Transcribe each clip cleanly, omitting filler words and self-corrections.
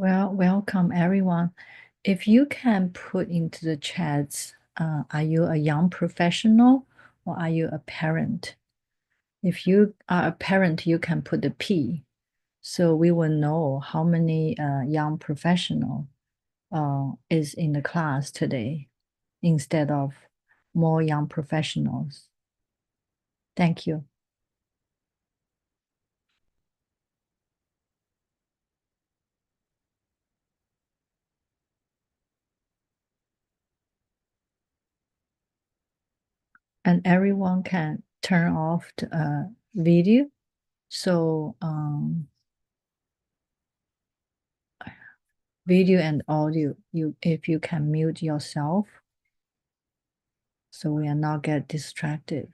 Well, welcome everyone. If you can put into the chats, are you a young professional or are you a parent? If you are a parent, you can put the P, so we will know how many young professional is in the class today instead of more young professionals. Thank you. And everyone can turn off the video. So video and audio, if you can mute yourself so we are not get distracted.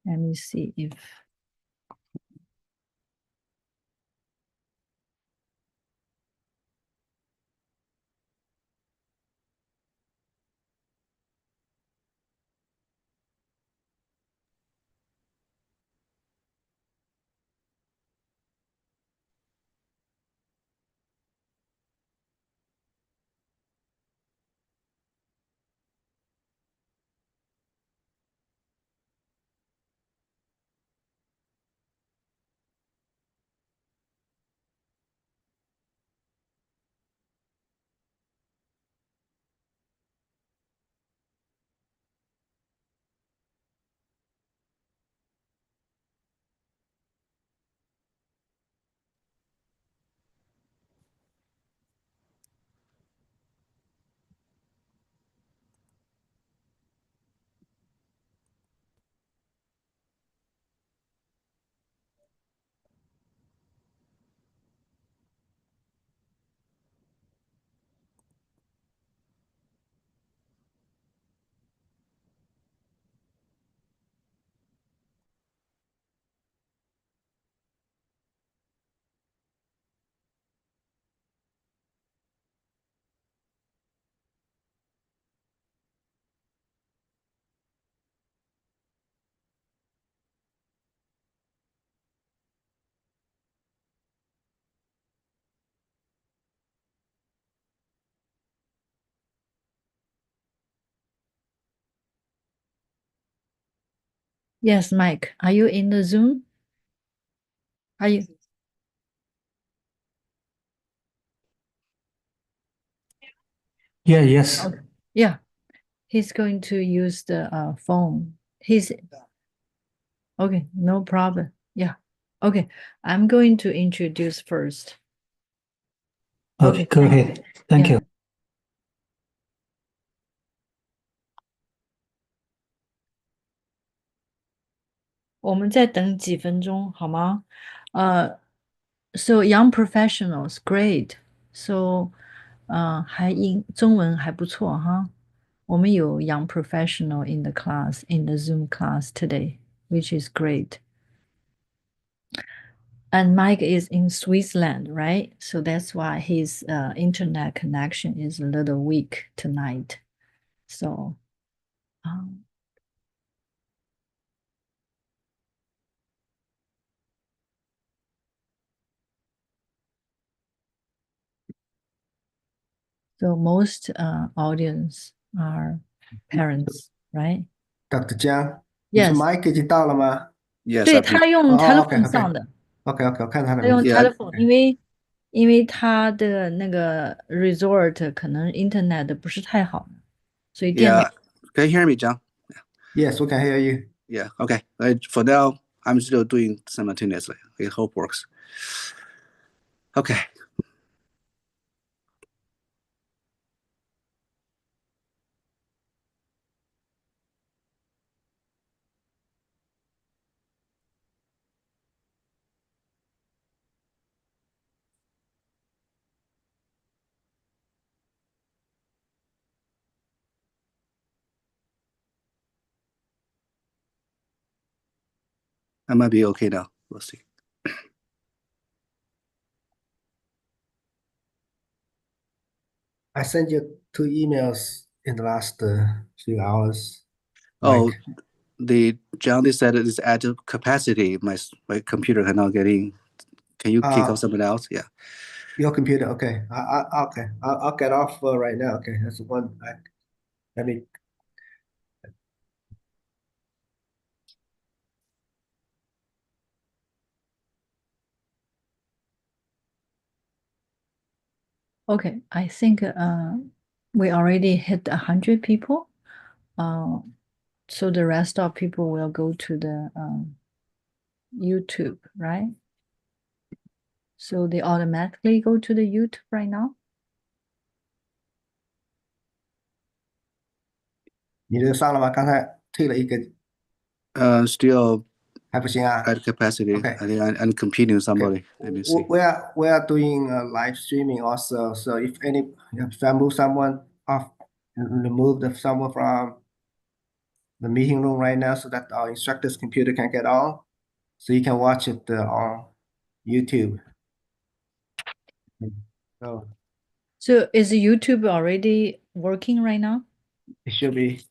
Let me see if yes, Mike, are you in the Zoom? Are you? Yeah, yes. Okay. Yeah, he's going to use the phone. He's okay, no problem. Yeah. Okay, I'm going to introduce first. Okay, go ahead. Thank Yeah. you. 我们再等几分钟好吗？So young professionals, great. So, 中文还不错哈。我们有 young professional in the class, in the Zoom class today, which is great. And Mike is in Switzerland, right? So that's why his internet connection is a little weak tonight. So, um, so most audience are parents, right? Dr. 江，你说 Yes. Mike 已经到了吗？ Yes, 对， I've been. 他用哦，OK telephone 上 OK 的， OK OK，我看他的他用名字。 Yeah. telephone，因为他的那个 resort 可能 internet 不是太好，所以电脑 Yeah. Can you hear me, John? Yes, we can hear you. Yeah. Okay. For now, I'm still doing simultaneously. I hope works. Okay. I might be okay now. We'll see. I sent you 2 emails in the last few hours. Oh, Mike. John, they said it is at capacity. My computer cannot get in. Can you kick off someone else? Yeah. Your computer, okay. Okay, I'll get off right now. Okay, that's one. Let me. Okay, I think we already hit 100 people. So the rest of people will go to the YouTube, right? So they automatically go to the YouTube right now? 你的上了吗？刚才退了一个， Still 还不行啊。 at capacity. Okay. I think I'm competing somebody. Let me see. We are doing live streaming also. So if I move someone off, remove someone from the meeting room right now, so that our instructor's computer can get on, so you can watch it on YouTube. So So is YouTube already working right now? it should be.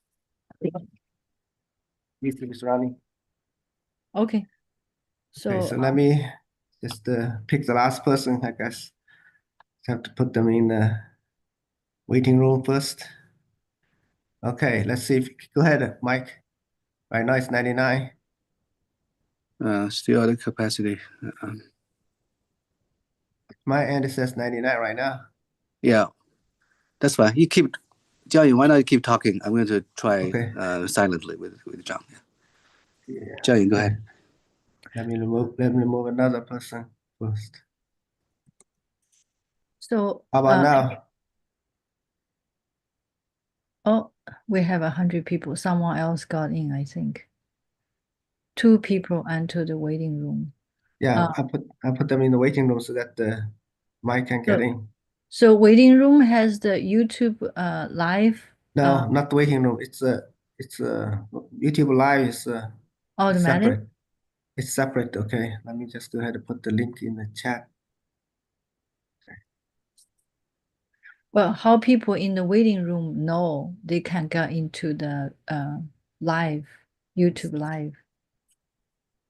YouTube is running. Okay. Okay, So so let me just pick the last person, I guess. Have to put them in the waiting room first. Okay, let's see. Go ahead, Mike. Right now it's 99. Still at capacity. My end it says 99 right now. Yeah, that's fine. You keep, Jiaoying, why not you keep talking? I'm going to try Okay. silently with John. Yeah. Jiaoying, go ahead. Let me remove another person first. So How about now? oh, we have 100 people. Someone else got in, I think. 2 people entered the waiting room. Yeah, I put them in the waiting room so that the Mike can get So- in. So waiting room has the YouTube live No, not the waiting room. It's YouTube Live is automatic. separate. It's separate. Okay, let me just go ahead and put the link in the chat. Well, how people in the waiting room know they can get into the live, YouTube live.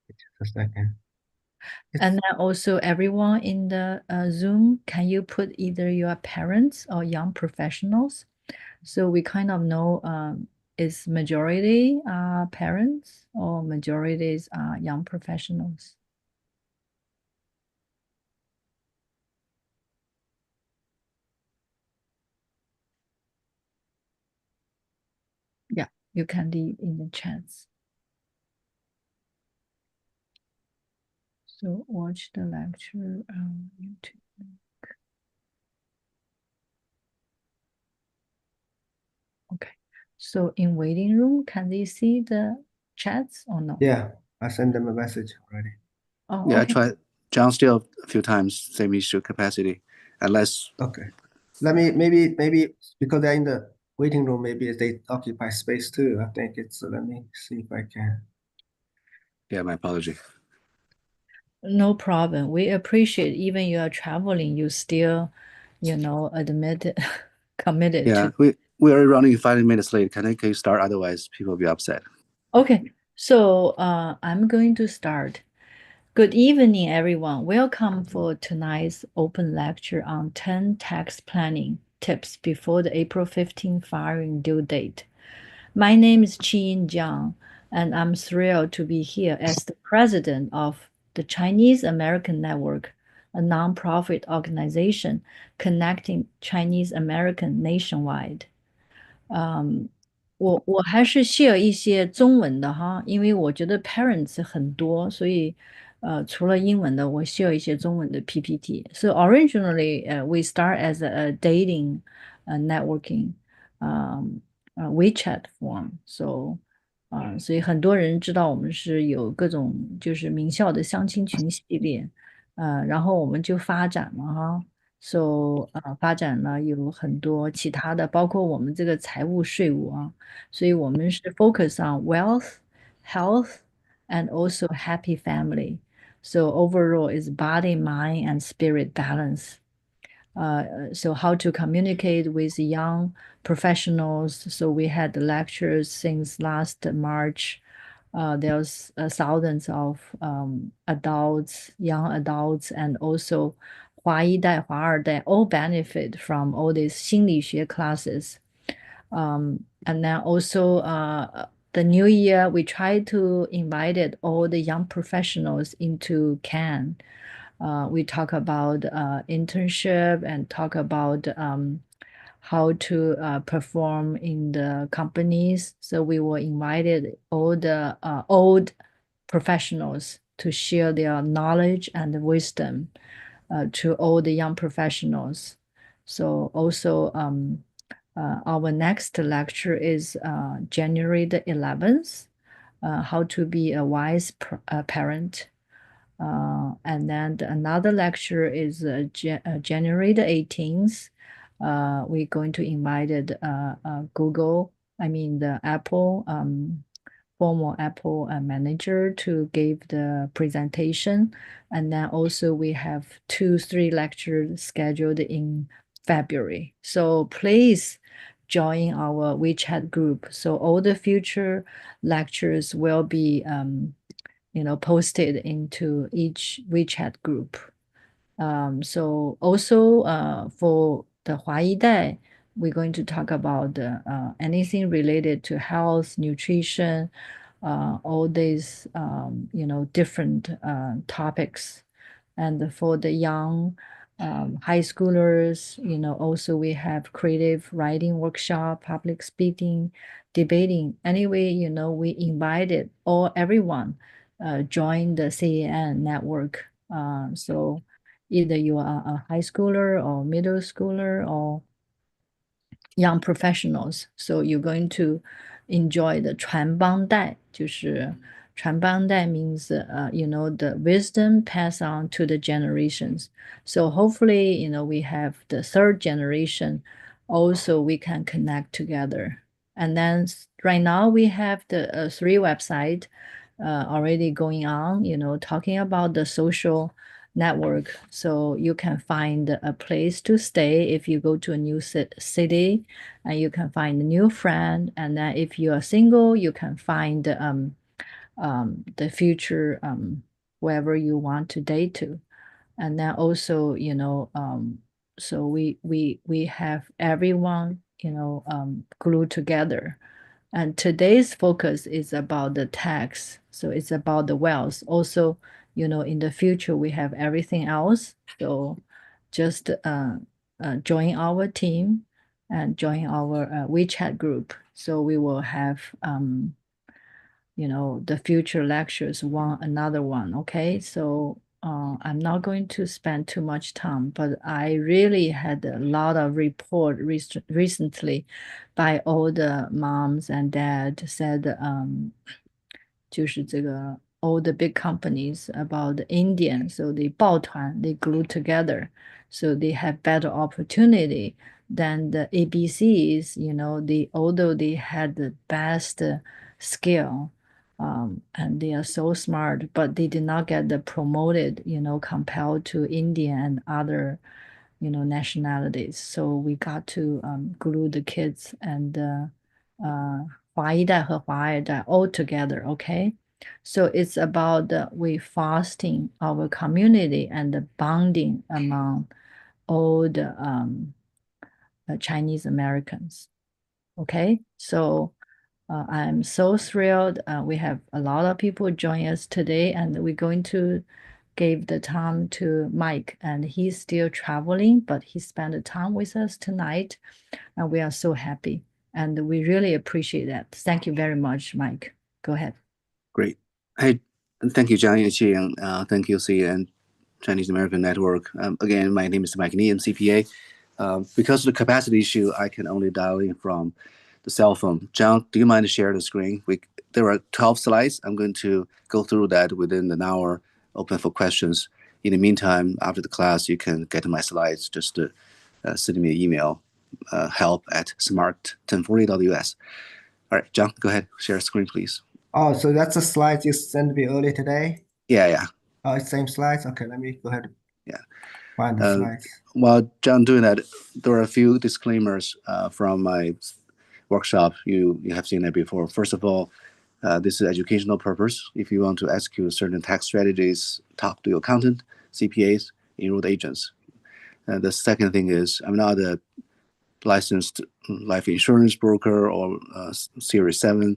Just a second. And then also everyone in the Zoom, can you put either your parents or young professionals? So we kind of know is majority parents or majorities are young professionals. Yeah, you can leave in the chats. So watch the lecture on YouTube. Okay. So in waiting room, can they see the chats or no? Yeah, I sent them a message already. Oh, Yeah, okay. I tried. John still a few times, same issue, capacity. Unless, Okay. Let me maybe because they're in the waiting room, maybe they occupy space too. I think it's let me see if I can. yeah, my apology. No problem. We appreciate even you are traveling, you still, admitted, committed Yeah, to. we are running 5 minutes late. Can you start? Otherwise, people will be upset. Okay, so I'm going to start. Good evening, everyone. Welcome for tonight's open lecture on 10 tax planning tips before the April 15 filing due date. My name is Qin Jiang, and I'm thrilled to be here as the president of the Chinese American Network, a nonprofit organization connecting Chinese American nationwide. 我还是 share 一些中文的哈，因为我觉得 parents 很多，所以除了英文的，我 share 一些中文的 PPT. So originally, we start as a dating, networking, WeChat form. So 所以很多人知道我们是有各种就是名校的相亲群系列，然后我们就发展了哈。So 发展了有很多其他的，包括我们这个财务税务啊，所以我们是 focus on wealth, health, and also happy family. So overall is body, mind, and spirit balance. So how to communicate with young professionals. So we had lectures since last March There's thousands of adults, young adults, and also 华一代、华二代 all benefit from all these 心理学 classes. And then also the new year, we try to invite all the young professionals into CAN. We talk about internship and talk about how to perform in the companies. So we were invited all the old professionals to share their knowledge and wisdom to all the young professionals. So also our next lecture is January the 11th, how to be a wise parent. And then another lecture is January the 18th. We're going to invite Google, the Apple, former Apple manager to give the presentation. And then also we have 2-3 lectures scheduled in February. So please join our WeChat group. So all the future lectures will be posted into each WeChat group. So also for the 华一代, we're going to talk about anything related to health, nutrition, all these different topics. And for the young high schoolers, also we have creative writing workshop, public speaking, debating. Anyway, we invited everyone join the CAN network. So either you are a high schooler or middle schooler or young professionals, so you're going to enjoy the 传帮带，就是传帮带 means the wisdom passed on to the generations. So hopefully we have the third generation also we can connect together. And then right now we have the 3 website already going on, talking about the social network. So you can find a place to stay if you go to a new city, and you can find a new friend. And then if you are single, you can find the future whoever you want to date to. And then also so we have everyone glued together. And today's focus is about the tax. So it's about the wealth. Also, in the future, we have everything else. So just join our team and join our WeChat group. So we will have, the future lectures, another one. Okay. So I'm not going to spend too much time, but I really had a lot of report recently by all the moms and dad said, 就是这个 all the big companies about the Indian, so they 抱团, they glue together, so they have better opportunity than the ABCs, although they had the best skill. And they are so smart, but they did not get the promoted, compared to Indian and other, nationalities. So we got to glue the kids and 华一代和华二代 all together, okay? So it's about we fostering our community and the bonding among all the Chinese Americans, okay? So I'm so thrilled. We have a lot of people join us today, and we're going to give the time to Mike, and he's still traveling, but he spent the time with us tonight, and we are so happy, and we really appreciate that. Thank you very much, Mike. Go ahead. Great. Hey, thank you, Zhang Yeqing. Thank you, CAN Chinese American Network. Again, my name is Mike Ni, I'm CPA. Because of the capacity issue, I can only dial in from the cell phone. John, do you mind to share the screen? There are 12 slides. I'm going to go through that within an hour, open for questions. In the meantime, after the class, you can get my slides. Just send me an email, help@smart1040.us. All right, John, go ahead. Share the screen, please. Oh, so that's the slides you sent me earlier today? Yeah. Oh, it's same slides? Okay, let me go ahead. Yeah. Find the slides. While John doing that, there are a few disclaimers from my workshop. You have seen that before. First of all, This is educational purpose. If you want to execute certain tax strategies, talk to your accountant, CPAs, enrolled agents. The second thing is I'm not a licensed life insurance broker or Series 7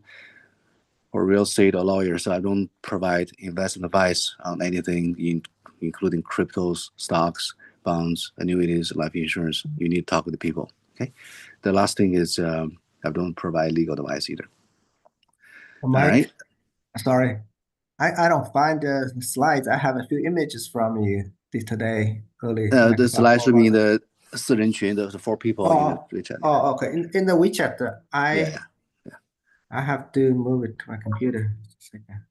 or real estate or lawyer, so I don't provide investment advice on anything, including cryptos, stocks, bonds, annuities, life insurance. You need to talk with the people. Okay. The last thing is I don't provide legal advice either. Mike, All right. sorry, I don't find the slides. I have a few images from you today early. The slides should be in the 四人群, the 4 people in Oh, the WeChat. oh, okay. In the WeChat, Yeah. I have to move it to my computer. Just a second.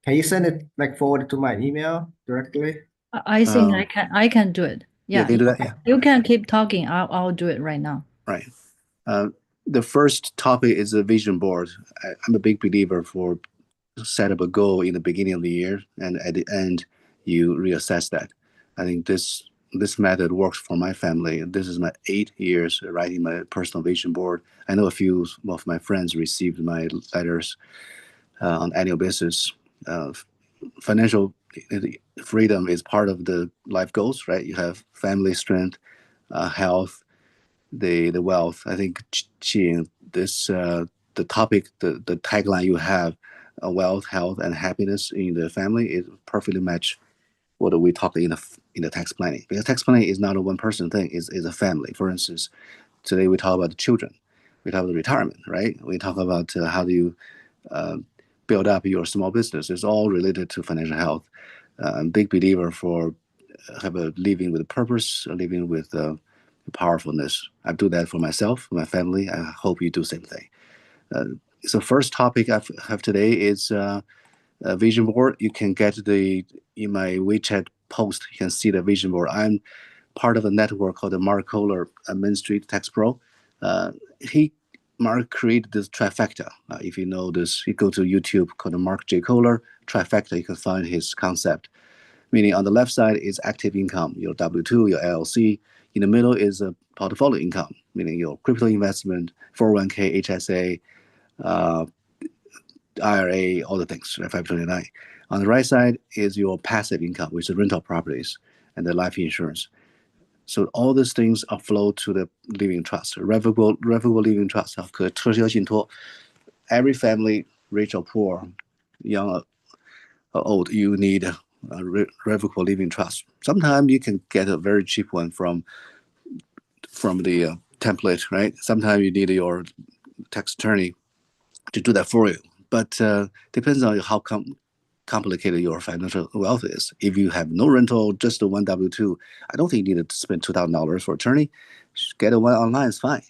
Can you send it like forward to my email directly? I think I can do it. Yeah, can you do that? Yeah. you can keep talking. I'll do it right now. Right. The first topic is a vision board. I'm a big believer for set up a goal in the beginning of the year, and at the end, you reassess that. I think this method works for my family. This is my 8 years writing my personal vision board. I know a few of my friends received my letters on annual basis. Financial freedom is part of the life goals, right? You have family strength, health, the wealth. I think this the topic, the tagline you have, wealth, health, and happiness in the family is perfectly match what we talked in the tax planning. Because tax planning is not a one person thing; it's a family. For instance, today we talk about the children, we talk about retirement, right? We talk about how do you build up your small business. It's all related to financial health. I'm a big believer for have a living with a purpose, living with powerfulness. I do that for myself, for my family. I hope you do the same thing. So first topic I have today is a vision board. You can get in my WeChat post, you can see the vision board. I'm part of a network called the Mark Kohler Main Street Tax Pro. Mark created this trifecta. If you know this, you go to YouTube called Mark J. Kohler trifecta, you can find his concept. Meaning on the left side is active income, your W-2, your LLC. In the middle is a portfolio income, meaning your crypto investment, 401k, HSA, IRA, all the things, 529. On the right side is your passive income, which is rental properties and the life insurance. So all these things are flow to the living trust, revocable living trust. Every family, rich or poor, young or old, you need a revocable living trust. Sometimes you can get a very cheap one from the template, right? Sometimes you need your tax attorney to do that for you. But depends on how complicated your financial wealth is. If you have no rental, just the one W-2, I don't think you need to spend $2,000 for attorney. Just get a one online, it's fine.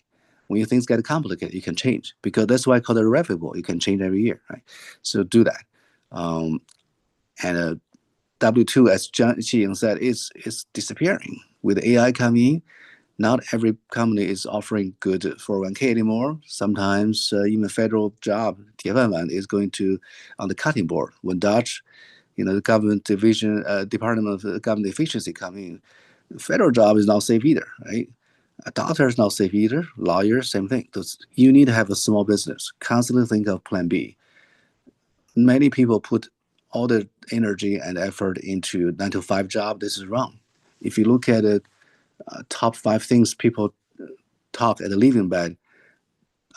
When things get complicated, you can change, because that's why I call it revocable. You can change every year, right? So do that. And W-2, as Qi said, is disappearing. With AI coming in, not every company is offering good 401k anymore. Sometimes even federal job, 铁饭碗, is going to on the cutting board. When Dodge, the government division, Department of Government Efficiency coming in, federal job is not safe either, right? A doctor is not safe either. Lawyer, same thing. You need to have a small business. Constantly think of plan B. Many people put all the energy and effort into 9-to-5 job. This is wrong. If you look at it, top 5 things people talk at the leaving bed.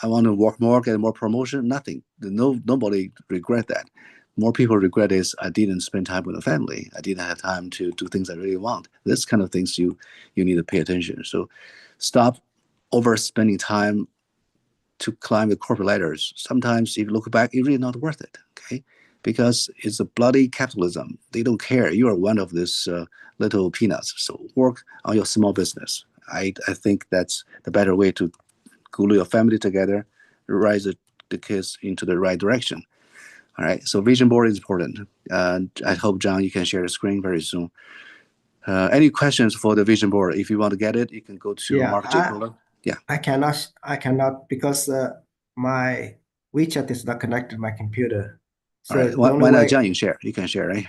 I want to work more, get more promotion. Nothing. Nobody regret that. More people regret is I didn't spend time with the family. I didn't have time to do things I really want. This kind of things you need to pay attention. So stop overspending time to climb the corporate ladders. Sometimes if you look back, it's really not worth it. Okay. Because it's a bloody capitalism. They don't care. You are one of these little peanuts. So work on your small business. I think that's the better way to glue your family together, raise the kids into the right direction. All right. So vision board is important. I hope, John, you can share the screen very soon. Any questions for the vision board? If you want to get it, you can go to Mark J. Kohler. Yeah. I cannot because my WeChat is not connected to my computer. So right. Why not Jiang share? You can share, right?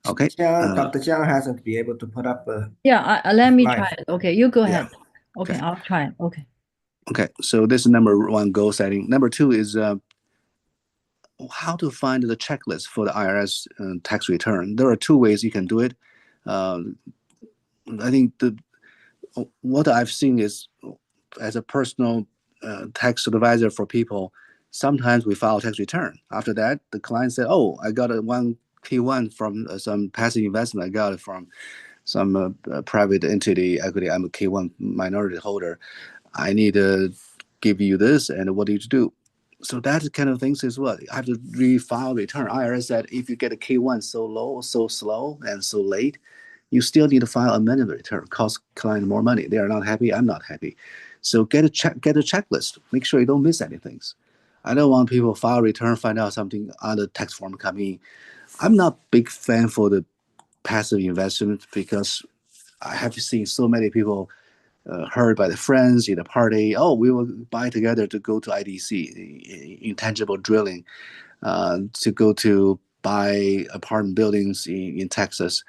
Okay. Dr. Jiang hasn't been able to put up a let me try it. Okay, you go ahead. Yeah. Okay, I'll try it. Okay. Okay, so this is number 1, goal setting. Number 2 is how to find the checklist for the IRS tax return. There are two ways you can do it. I think what I've seen is, as a personal tax advisor for people, sometimes we file tax return. After that, the client said, "Oh, I got a one K1 from some passive investment. I got it from some private entity equity. I'm a K1 minority holder. I need to give you this, and what do you do?" So that kind of things is what I have to refile return. IRS said if you get a K1 so low, so slow, and so late, you still need to file amendment return. Cost client more money. They are not happy. I'm not happy. So get a checklist. Make sure you don't miss anything. I don't want people file return, find out something other tax form coming. I'm not big fan for the passive investment because I have seen so many people heard by the friends in the party. Oh, we will buy together to go to IDC, intangible drilling, to go to buy apartment buildings in Texas.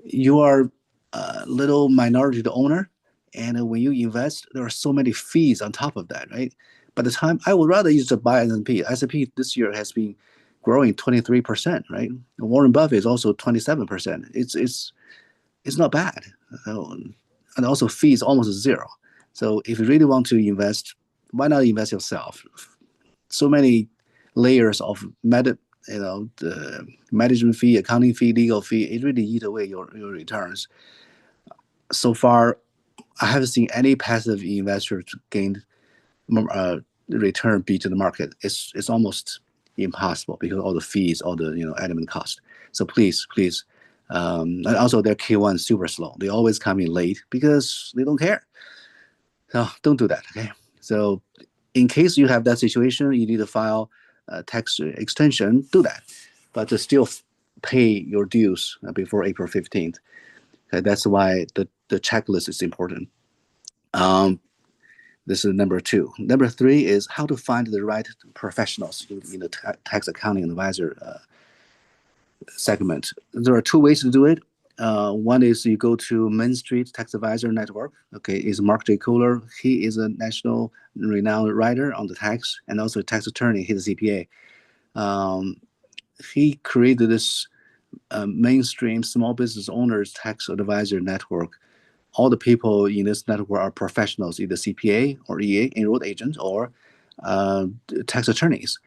You are a little minority owner, and when you invest, there are so many fees on top of that, right? By the time I would rather use to buy S&P. S&P this year has been growing 23%, right? Warren Buffett is also 27%. It's not bad. And also fees almost zero. So if you really want to invest, why not invest yourself? So many layers of the management fee, accounting fee, legal fee, it really eat away your returns. So far, I haven't seen any passive investor gain return beat to the market. It's almost impossible because all the fees, all the admin cost. So please, and also their K1 super slow. They always come in late because they don't care. So don't do that. Okay. So in case you have that situation, you need to file a tax extension. Do that, but to still pay your dues before April 15th. Okay, that's why the checklist is important. This is number 2. Number 3 is how to find the right professionals in the tax accounting advisor segment. There are 2 ways to do it. One is you go to Main Street Tax Advisor Network. Okay, is Mark J. Kohler. He is a national renowned writer on the tax and also a tax attorney. He's a CPA. He created this mainstream small business owners tax advisor network. All the people in this network are professionals, either CPA or EA, enrolled agents, or tax attorneys.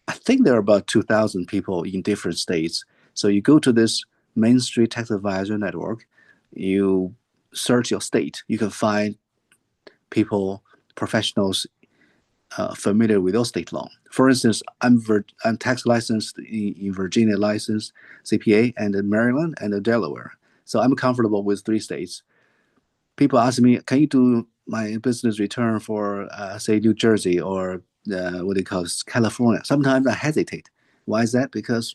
I think there are about 2,000 people in different states. So you go to this Main Street Tax Advisor Network, you search your state, you can find people, professionals familiar with your state law. For instance, I'm tax licensed in Virginia, licensed CPA, and in Maryland and Delaware. So I'm comfortable with 3 states. People ask me, can you do my business return for, say, New Jersey or what they call California? Sometimes I hesitate. Why is that? Because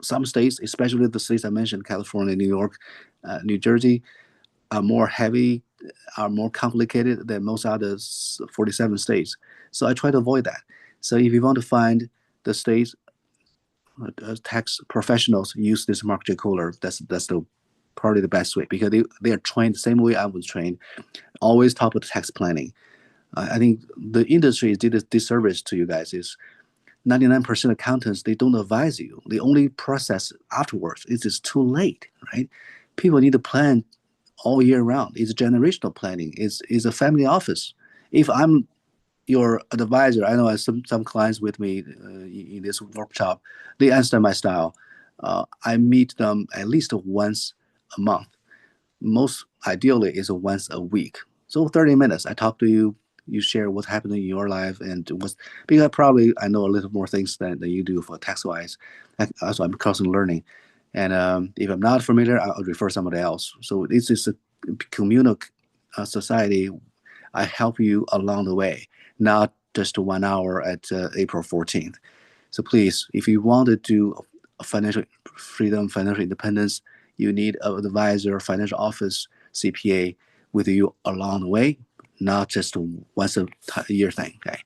some states, especially the states I mentioned, California, New York, New Jersey, are more heavy, are more complicated than most other 47 states. So I try to avoid that. So if you want to find the states tax professionals, use this Mark J. Kohler. That's probably the best way because they are trained the same way I was trained. Always talk about tax planning. I think the industry did a disservice to you guys. Is 99% accountants, they don't advise you. They only process afterwards. It is too late, right? People need to plan all year round. It's generational planning. It's a family office. If I'm your advisor, I know I have some clients with me in this workshop, they understand my style. I meet them at least once a month. Most ideally is once a week. So 30 minutes, I talk to you, you share what happened in your life and what's, because probably I know a little more things than you do for tax-wise. Also, I'm constantly learning. And if I'm not familiar, I'll refer somebody else. So this is a communal society. I help you along the way, not just 1 hour at April 14th. So please, if you want to do financial freedom, financial independence, you need an advisor, financial office, CPA with you along the way, not just once a year thing. Okay.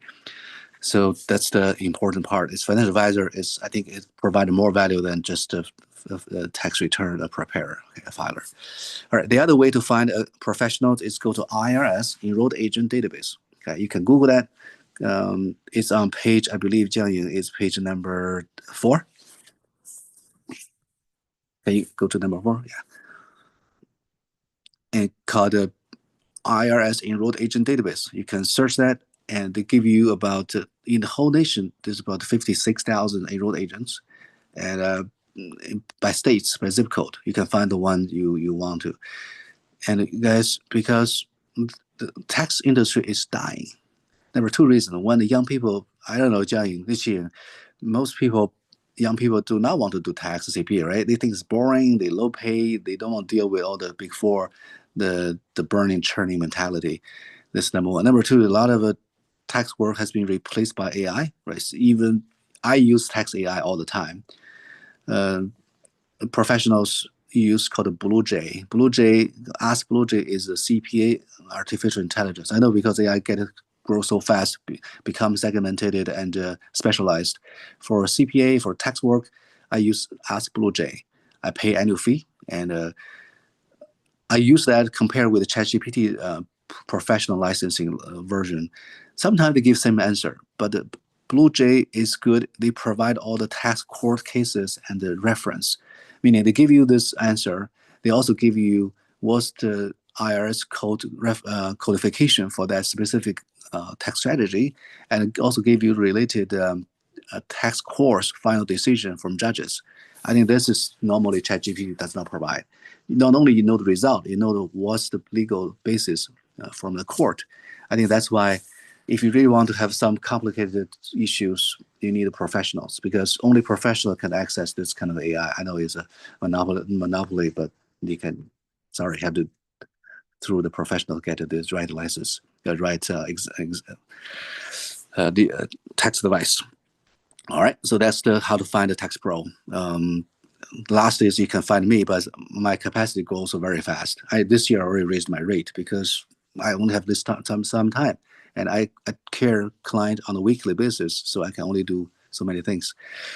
So that's the important part. Is financial advisor is, I think, it provides more value than just a tax return preparer, okay, a filer. All right. The other way to find a professional is go to IRS Enrolled Agent Database. Okay. You can Google that. It's on page, I believe, Jiang, is page number 4. Can you go to number 4? Yeah. And called the IRS Enrolled Agent Database. You can search that, and they give you about, in the whole nation, there's about 56,000 enrolled agents. And by states, by zip code, you can find the one you want to. And guys, because the tax industry is dying. There were 2 reasons. One, the young people, I don't know, Jiang, this year, most people, young people do not want to do tax CPA, right? They think it's boring, they low pay, they don't want to deal with all the big 4, the burning, churning mentality. That's number one. Number 2, a lot of tax work has been replaced by AI, right? So even I use tax AI all the time. Professionals use called BlueJ. Ask BlueJ is a CPA artificial intelligence. I know because AI grow so fast, become segmented and specialized. For CPA, for tax work, I use Ask BlueJ. I pay annual fee, and I use that compared with the ChatGPT professional licensing version. Sometimes they give same answer, but the BlueJ is good. They provide all the tax court cases and the reference, meaning they give you this answer. They also give you what's the IRS codification for that specific tax strategy, and also give you related tax course final decision from judges. I think this is normally ChatGPT does not provide. Not only you know the result, you know what's the legal basis from the court. I think that's why if you really want to have some complicated issues, you need professionals, because only professional can access this kind of AI. I know it's a monopoly, but you can, have to through the professional get the right license, the right tax device. All right, so that's how to find a tax pro. Last is you can find me, but my capacity grows so very fast. This year I already raised my rate because I only have this some time, and I care client on a weekly basis, so I can only do so many things.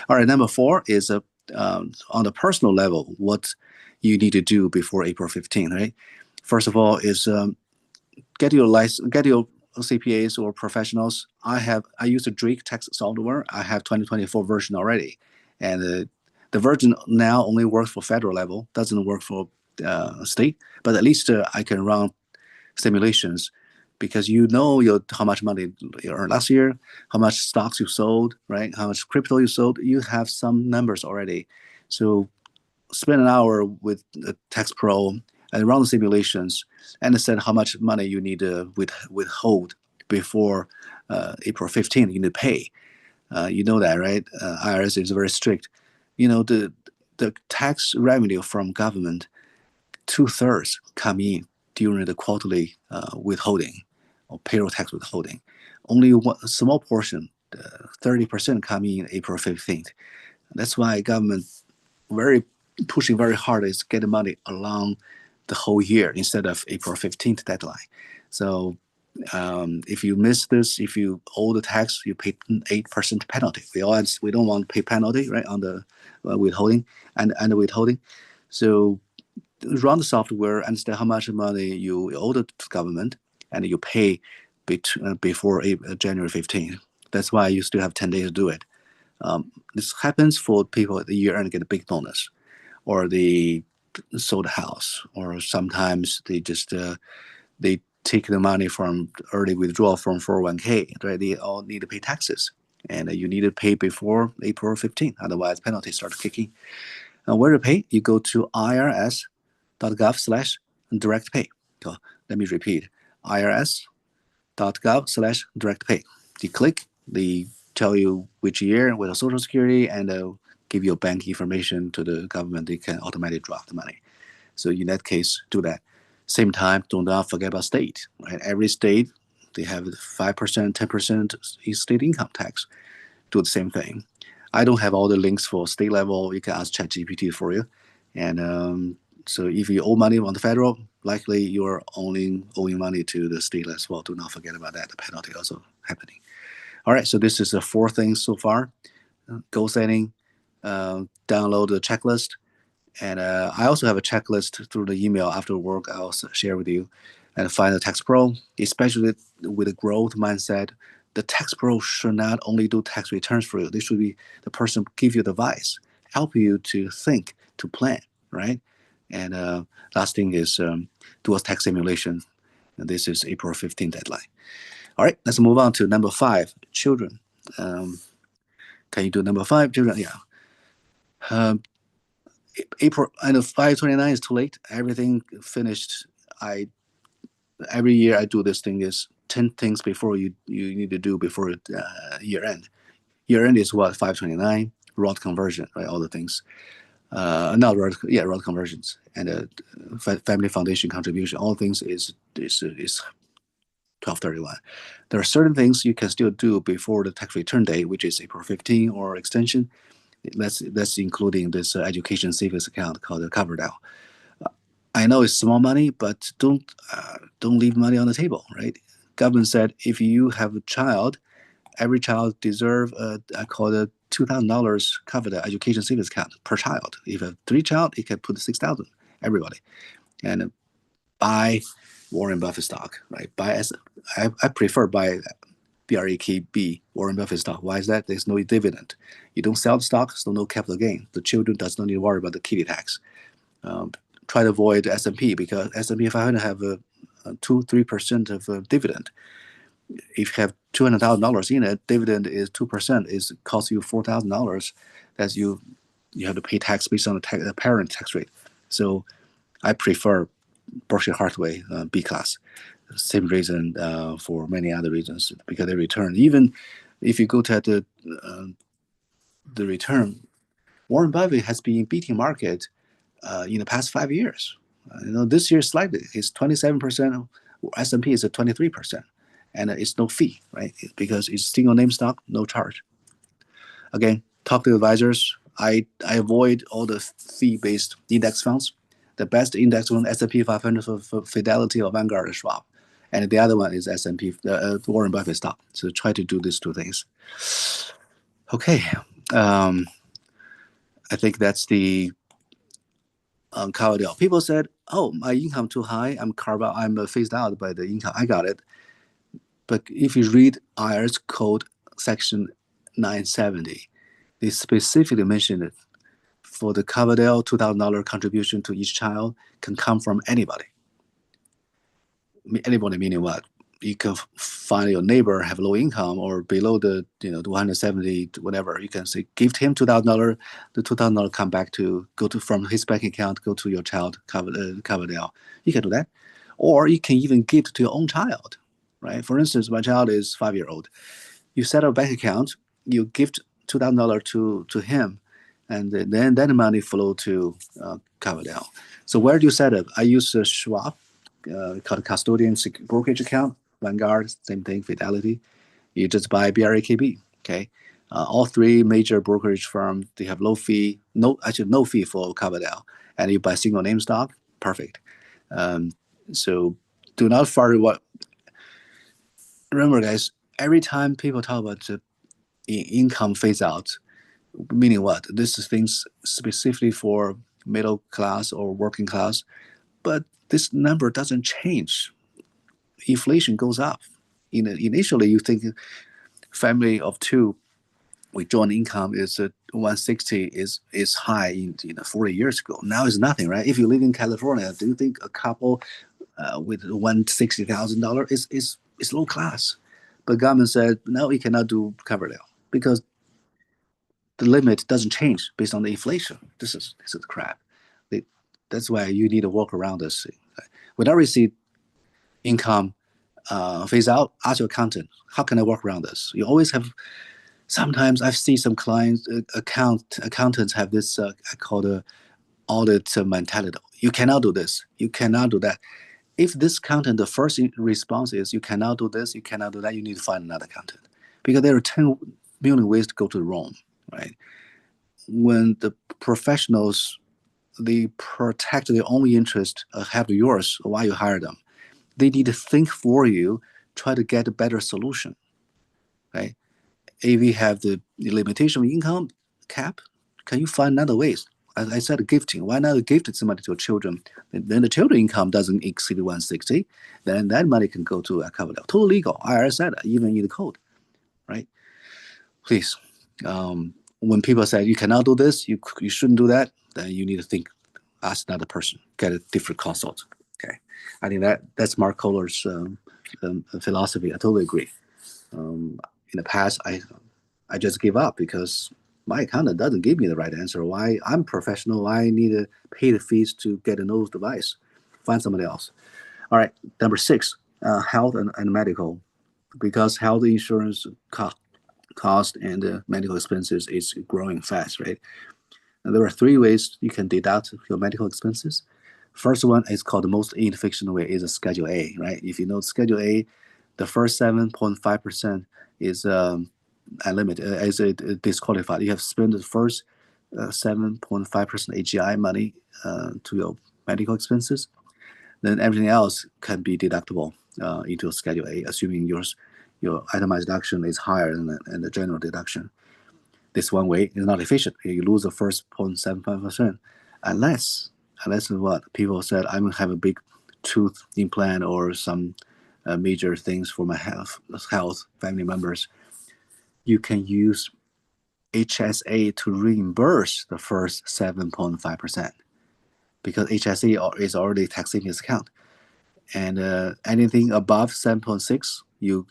All right, number 4 is on the personal level, what you need to do before April 15th, right? First of all is get your license, get your CPAs or professionals. I use the Drake tax software. I have 2024 version already, and the version now only works for federal level, doesn't work for state. But at least I can run simulations, because you know how much money you earned last year, how much stocks you sold, right? How much crypto you sold. You have some numbers already. So spend an hour with the tax pro and run the simulations, understand how much money you need to withhold before April 15th. You need to pay. You know that, right? IRS is very strict. You know, the tax revenue from government, 2/3 come in during the quarterly withholding or payroll tax withholding. Only a small portion, 30%, come in April 15th. That's why government pushing very hard is get the money along the whole year instead of April 15th deadline. So if you miss this, if you owe the tax, you pay 8% penalty. We don't want to pay penalty, right, on the withholding and the withholding. So run the software, understand how much money you owe the government, and you pay before January 15th. That's why you still have 10 days to do it. This happens for people at the year end get a big bonus, or they sold a house, or sometimes they just they take the money from early withdrawal from 401k, right? They all need to pay taxes, and you need to pay before April 15th. Otherwise, penalties start kicking. Where to pay? You go to irs.gov/directpay. So let me repeat: irs.gov/directpay. You click, they tell you which year with a social security, and give your bank information to the government. They can automatically drop the money. So in that case, do that. Same time, do not forget about state. Right? Every state, they have 5%, 10% state income tax. Do the same thing. I don't have all the links for state level. You can ask ChatGPT for you. And so if you owe money on the federal, likely you're owing money to the state as well. Do not forget about that. The penalty also happening. All right, so this is the 4 things so far. Goal setting, download the checklist. And I also have a checklist through the email after work. I'll share with you, and find a tax pro, especially with a growth mindset. the tax pro should not only do tax returns for you. They should be the person give you the advice, help you to think, to plan, right? And last thing is do a tax simulation. And this is April 15th deadline. All right, let's move on to number 5, children. Can you do number 5, children? Yeah. April, I know 5/29 is too late. Everything finished. Every year I do this thing is 10 things before you need to do before year end. Year end is what, 5/29, Roth conversion, right? All the things. Not Roth, yeah, Roth conversions and family foundation contribution. All things is 12/31. There are certain things you can still do before the tax return day, which is April 15 or extension. That's including this education savings account called the Coverdell. I know it's small money, but don't leave money on the table, right? Government said if you have a child, every child deserve I call it $2,000 Coverdell education savings account per child. If you have 3 child, you can put 6,000 everybody, and buy Warren Buffett stock, right? I prefer buy BREKB, Warren Buffett stock. Why is that? There's no dividend. You don't sell the stock, so no capital gain. The children does not need to worry about the kiddie tax. Try to avoid S&P because S&P 500 have a 2-3% of dividend. If you have $200,000 in it, dividend is 2%. Is cost you $4,000. That's you have to pay tax based on the parent tax rate. So I prefer Berkshire Hathaway B class. Same reason for many other reasons because they return. Even if you go to the return, Warren Buffett has been beating market in the past 5 years. This year slightly, it's 27%. S&P is at 23%, and it's no fee, right? Because it's single name stock, no charge. Again, talk to advisors. I avoid all the fee-based index funds. The best index one, S&P 500 for Fidelity or Vanguard or Schwab. And the other one is S&P, Warren Buffett stock. So try to do these 2 things. Okay. I think that's the Coverdell. People said, oh, my income too high. I'm phased out by the income. I got it. But if you read IRS code section 970, they specifically mentioned it. For the Coverdell, $2,000 contribution to each child can come from anybody. Anybody meaning what? You can find your neighbor have low income or below the 270 whatever. You can say gift him $2,000. The $2,000 come back from his bank account go to your child Coverdell. You can do that, or you can even give to your own child, right? For instance, my child is 5-year-old. You set up a bank account. You gift $2,000 to him. And then that money flow to Coverdell. So where do you set up? I use Schwab, called custodian brokerage account. Vanguard, same thing. Fidelity. You just buy BREKB. Okay. All 3 major brokerage firms, they have low fee, no fee for Coverdell, and you buy single name stock. Perfect. So do not further what. Remember, guys. Every time people talk about income phase out. Meaning what? This is things specifically for middle class or working class, but this number doesn't change. Inflation goes up. Initially, you think family of 2 with joint income is 160 is high in 40 years ago. Now it's nothing, right? If you live in California, do you think a couple with $160,000 is low class? But government said no, we cannot do Coverdell because the limit doesn't change based on the inflation. This is crap. That's why you need to work around this. Whenever you see income phase out, ask your accountant, how can I work around this? You always have. Sometimes I've seen some clients, accountants have this I call the audit mentality. You cannot do this. You cannot do that. If this accountant, the first response is you cannot do this, you cannot do that, you need to find another accountant because there are 10 million ways to go to Rome. Right? When the professionals, they protect their own interest, have yours while you hire them. They need to think for you, try to get a better solution. Right? If we have the limitation of income cap, can you find other ways? As I said, gifting. Why not gift somebody to your children? Then the children income doesn't exceed 160. Then that money can go to a Coverdell. Totally legal. IRS said that, even in the code. right? Please, when people say you cannot do this, you shouldn't do that, then you need to think, ask another person, get a different consult. Okay, I think that's Mark Kohler's philosophy. I totally agree. In the past, I just give up because my accountant doesn't give me the right answer. Why I'm professional? Why I need to pay the fees to get a nose device? Find somebody else. All right, number 6, health and medical, because health insurance cost and medical expenses is growing fast, right? And there are 3 ways you can deduct your medical expenses. First one is called the most inefficient way, is a Schedule A, right? If you know Schedule A, the first 7.5% is unlimited, is disqualified. You have spent the first 7.5% AGI money to your medical expenses, then everything else can be deductible into Schedule A, assuming your itemized deduction is higher than the general deduction. This one way is not efficient. You lose the first 0.75%, unless what people said, I'm gonna have a big tooth implant or some major things for my health family members. You can use HSA to reimburse the first 7.5%, because HSA is already taxing his account, and anything above 7.6, you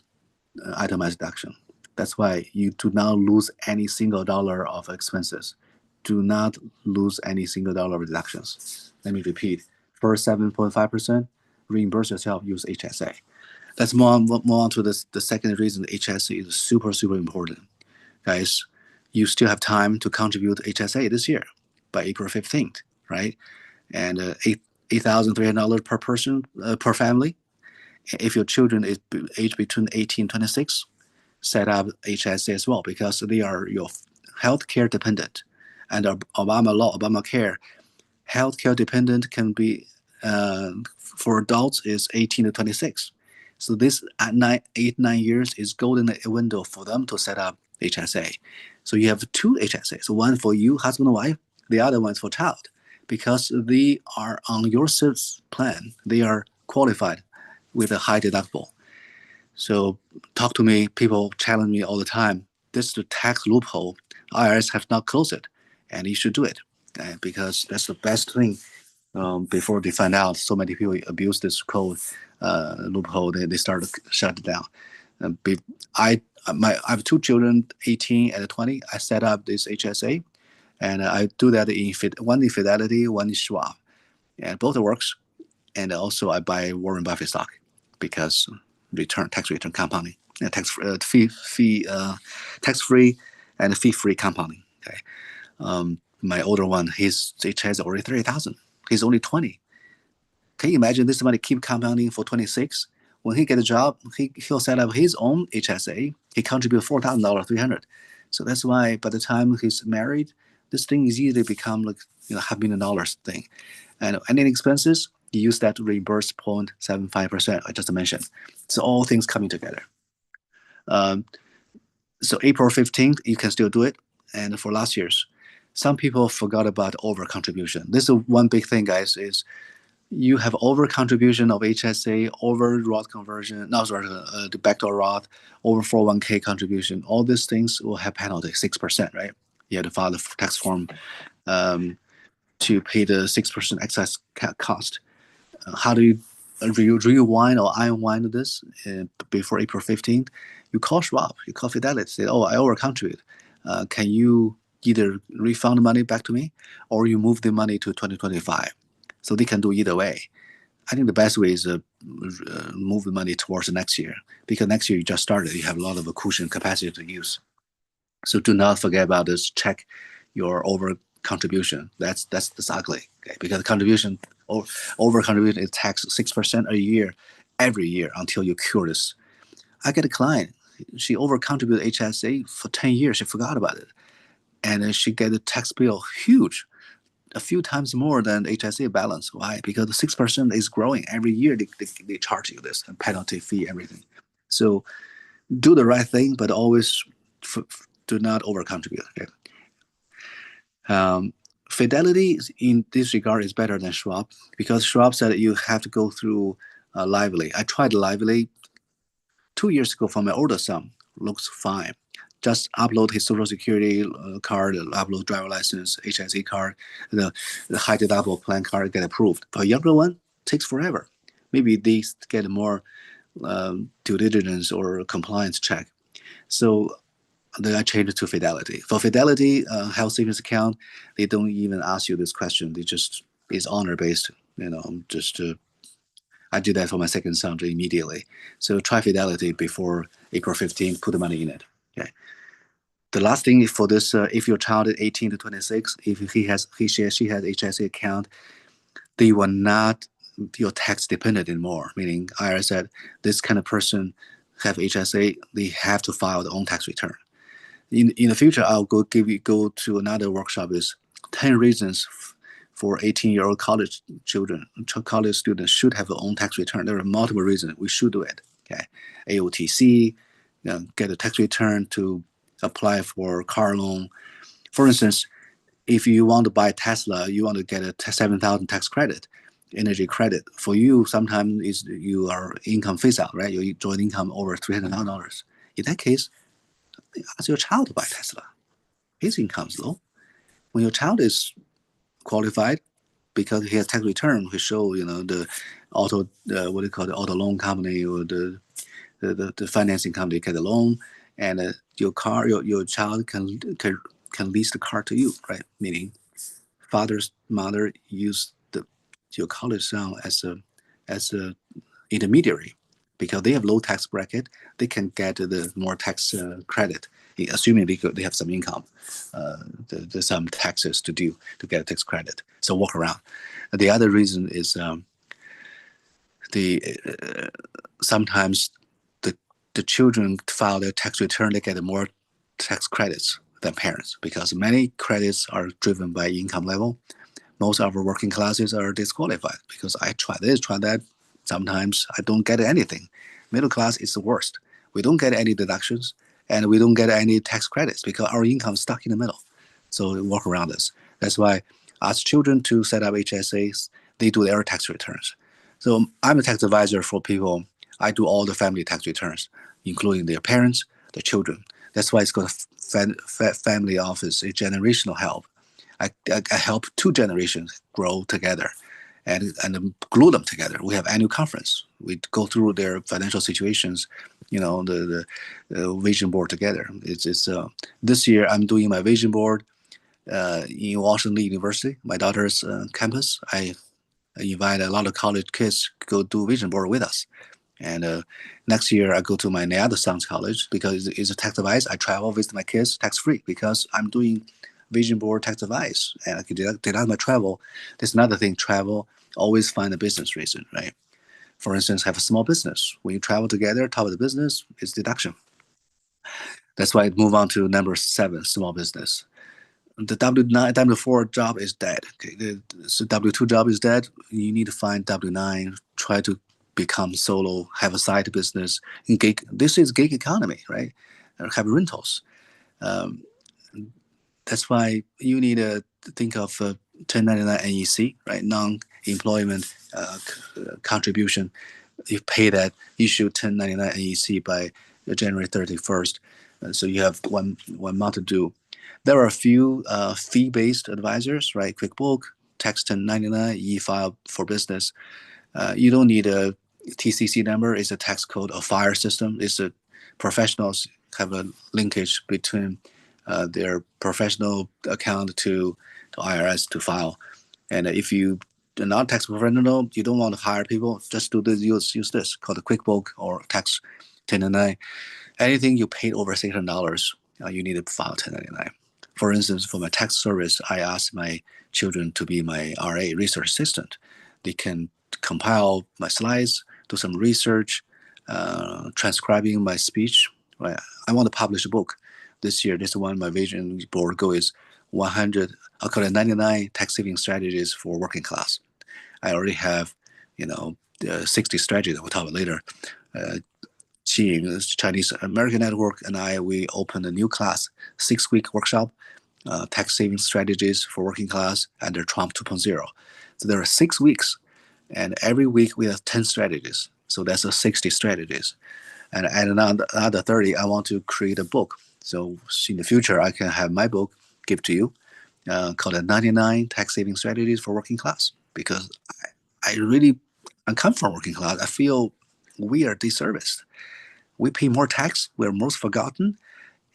itemized deduction. That's why you do not lose any single dollar of expenses. Do not lose any single dollar of deductions. Let me repeat. First 7.5%, reimburse yourself, use HSA. Let's move on to the second reason HSA is super, super important. Guys, you still have time to contribute to HSA this year by April 15th, right? And $8,300 per person, per family. If your children is aged between 18 and 26, set up HSA as well, because they are your healthcare dependent. And Obama law, Obamacare, healthcare dependent can be, for adults, is 18 to 26. So this 9 years is golden window for them to set up HSA. So you have 2 HSAs, one for you, husband and wife, the other one is for child. Because they are on your plan, they are qualified with a high deductible. So talk to me, people challenge me all the time. This is the tax loophole. IRS have not closed it, and you should do it, because that's the best thing. Before they find out so many people abuse this code loophole, they start to shut it down. I have 2 children, 18 and 20. I set up this HSA, and I do that one in Fidelity, one in Schwab, and both works. And also I buy Warren Buffett stock because tax return compounding, tax-free and fee-free compounding. Okay, my older one, his HSA already 30,000. He's only 20. Can you imagine this money keep compounding for 26? When he get a job, he'll set up his own HSA. He contribute $4,000, 300. So that's why by the time he's married, this thing is easily become like $500,000 million thing. And any expenses, you use that to reimburse 0.75%. I just mentioned. So all things coming together. So April 15th, you can still do it. And for last year's, some people forgot about over contribution. This is one big thing, guys, is you have over contribution of HSA, over Roth conversion, the backdoor Roth, over 401k contribution. All these things will have penalty, 6%, right? You have to file the tax form to pay the 6% excess cost. How do you rewind or unwind this before April 15th? You call Schwab, you call Fidelity, say, oh, I over contribute. Can you either refund the money back to me, or you move the money to 2025? So they can do either way. I think the best way is move the money towards the next year, because next year you just started. You have a lot of cushion capacity to use. So do not forget about this. Check your over contribution. That's ugly, okay? Because contribution over contribution is taxed 6% a year, every year until you cure this. I get a client. She over contributed HSA for 10 years. She forgot about it, and then she get a tax bill huge, a few times more than HSA balance. Why? Because the 6% is growing every year. They charge you this and penalty fee, everything. So do the right thing, but always do not over contribute. Okay? Fidelity in this regard is better than Schwab, because Schwab said you have to go through Lively. I tried Lively 2 years ago for my older son. looks fine. Just upload his social security card, upload driver license, HSE card, the high deductible plan card get approved. For a younger one, takes forever. Maybe they get more due diligence or compliance check. So then I changed it to Fidelity. For Fidelity health savings account, they don't even ask you this question. They just, it's honor based. I did that for my second son immediately. So try Fidelity before April 15th, put the money in it. Okay. The last thing for this, if your child is 18 to 26, if she has HSA account, they will not your tax dependent anymore. Meaning IRS said this kind of person have HSA, they have to file their own tax return. In the future, I'll go to another workshop is 10 reasons for 18-year-old college students should have their own tax return. There are multiple reasons we should do it. Okay, AOTC, get a tax return to apply for car loan. For instance, if you want to buy Tesla, you want to get a 7,000 tax credit, energy credit. For you, sometimes is you are income phase out, right? Your joint income over $300,000. In that case, ask your child to buy Tesla. His income is low. When your child is qualified, because he has tax return, he show the auto what do you call the auto loan company or the financing company get a loan, and your child can lease the car to you, right? Meaning, mother use your college son as a intermediary, because they have low tax bracket, they can get the more tax credit, assuming they have some income. There's some taxes to do to get a tax credit. So walk around. The other reason is sometimes the children file their tax return, they get more tax credits than parents, because many credits are driven by income level. Most of our working classes are disqualified because I try this, try that. Sometimes I don't get anything. Middle class is the worst. We don't get any deductions and we don't get any tax credits because our income is stuck in the middle. So we work around this. That's why I ask children to set up HSAs. They do their tax returns. So I'm a tax advisor for people. I do all the family tax returns, including their parents, the children. That's why it's called family office, a generational help. I help two generations grow together and glue them together. We have annual conference. We go through their financial situations, the vision board together. It's this year I'm doing my vision board in Washington University, my daughter's campus. I invite a lot of college kids to go do vision board with us. And next year I go to my other son's college because it's a tax advice. I travel visit my kids tax free because I'm doing vision board tax advice, and I can deduct my travel. There's another thing, travel, always find a business reason, right? For instance, have a small business. When you travel together, top of the business is deduction. That's why I move on to number 7, small business. The W4 job is dead. Okay? So W2 job is dead. You need to find W9, try to become solo, have a side business. This is gig economy, right? Have rentals. That's why you need to think of 1099 NEC, right? Non-employment contribution. You pay that, issue 1099 NEC by January 31st. So you have one month to do. There are a few fee-based advisors, right? QuickBook, Tax 1099, e-file for business. You don't need a TCC number. It's a tax code, a fire system. It's a professionals have a linkage between their professional account to IRS to file. And if you are not tax professional, you don't want to hire people, just do this, use this called a QuickBook or Tax 1099. Anything you paid over $600, you need to file 1099. For instance, for my tax service, I ask my children to be my RA, research assistant. They can compile my slides, do some research, transcribing my speech. Right? I want to publish a book. This year, this one, my vision board goal is 100, I'll call it 99 tax saving strategies for working class. I already have, 60 strategies that we'll talk about later. Chinese American Network and we opened a new class, 6-week workshop, tax saving strategies for working class under Trump 2.0. So there are 6 weeks, and every week we have 10 strategies. So that's 60 strategies. and another 30, I want to create a book. So in the future, I can have my book give to you, called 99 Tax Saving Strategies for Working Class, because I come from working class. I feel we are disserviced. We pay more tax. We're most forgotten.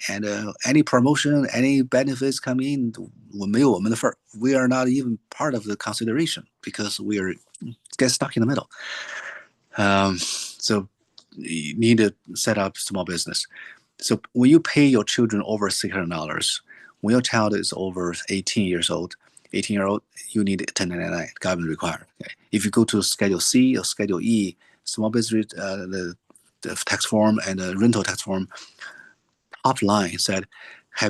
And any promotion, any benefits come in, we are not even part of the consideration because we are get stuck in the middle. So you need to set up small business. So when you pay your children over $600, when your child is over 18-year-old, you need 1099, government required. Okay? If you go to Schedule C or Schedule E, small business, the tax form and the rental tax form, top line said,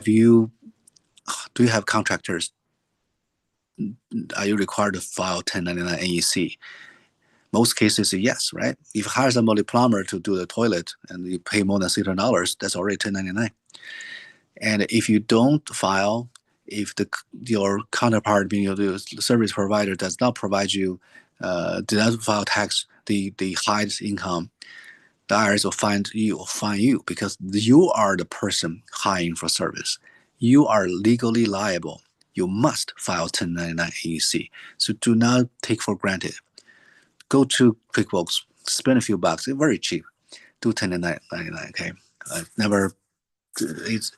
do you have contractors? Are you required to file 1099 NEC? Most cases say yes, right? If you hire somebody plumber to do the toilet and you pay more than $600, that's already 1099. And if you don't file, if your counterpart, being your service provider, does not provide you, does not file tax, the highest income, the IRS will fine you because you are the person hiring for service. You are legally liable. You must file 1099 NEC. So do not take for granted. Go to QuickBooks, spend a few bucks. It's very cheap. Do 1099. Okay, never. It's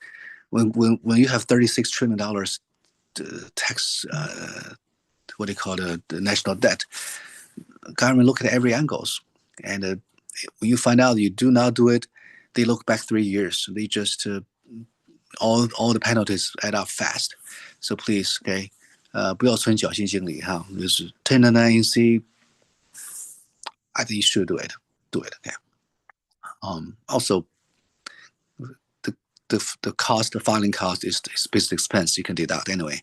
when you have $36 trillion tax. What do you call the national debt? Government look at every angles, and when you find out you do not do it, they look back 3 years. They just all the penalties add up fast. So please, okay, 不要存侥幸心理哈，就是 1099 NC. I think you should do it. Okay. Also, the cost, the filing cost is business expense. You can deduct anyway.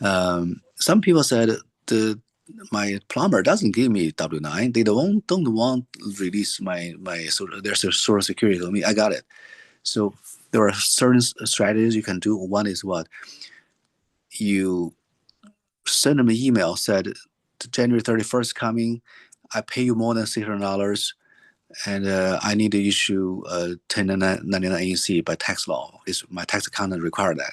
Some people said my plumber doesn't give me W-9. They don't want to release their Social Security to me. I got it. So there are certain strategies you can do. One is what you send them an email said January 31st coming. I pay you more than $600, and I need to issue a 1099 NEC by tax law. My tax accountant require that.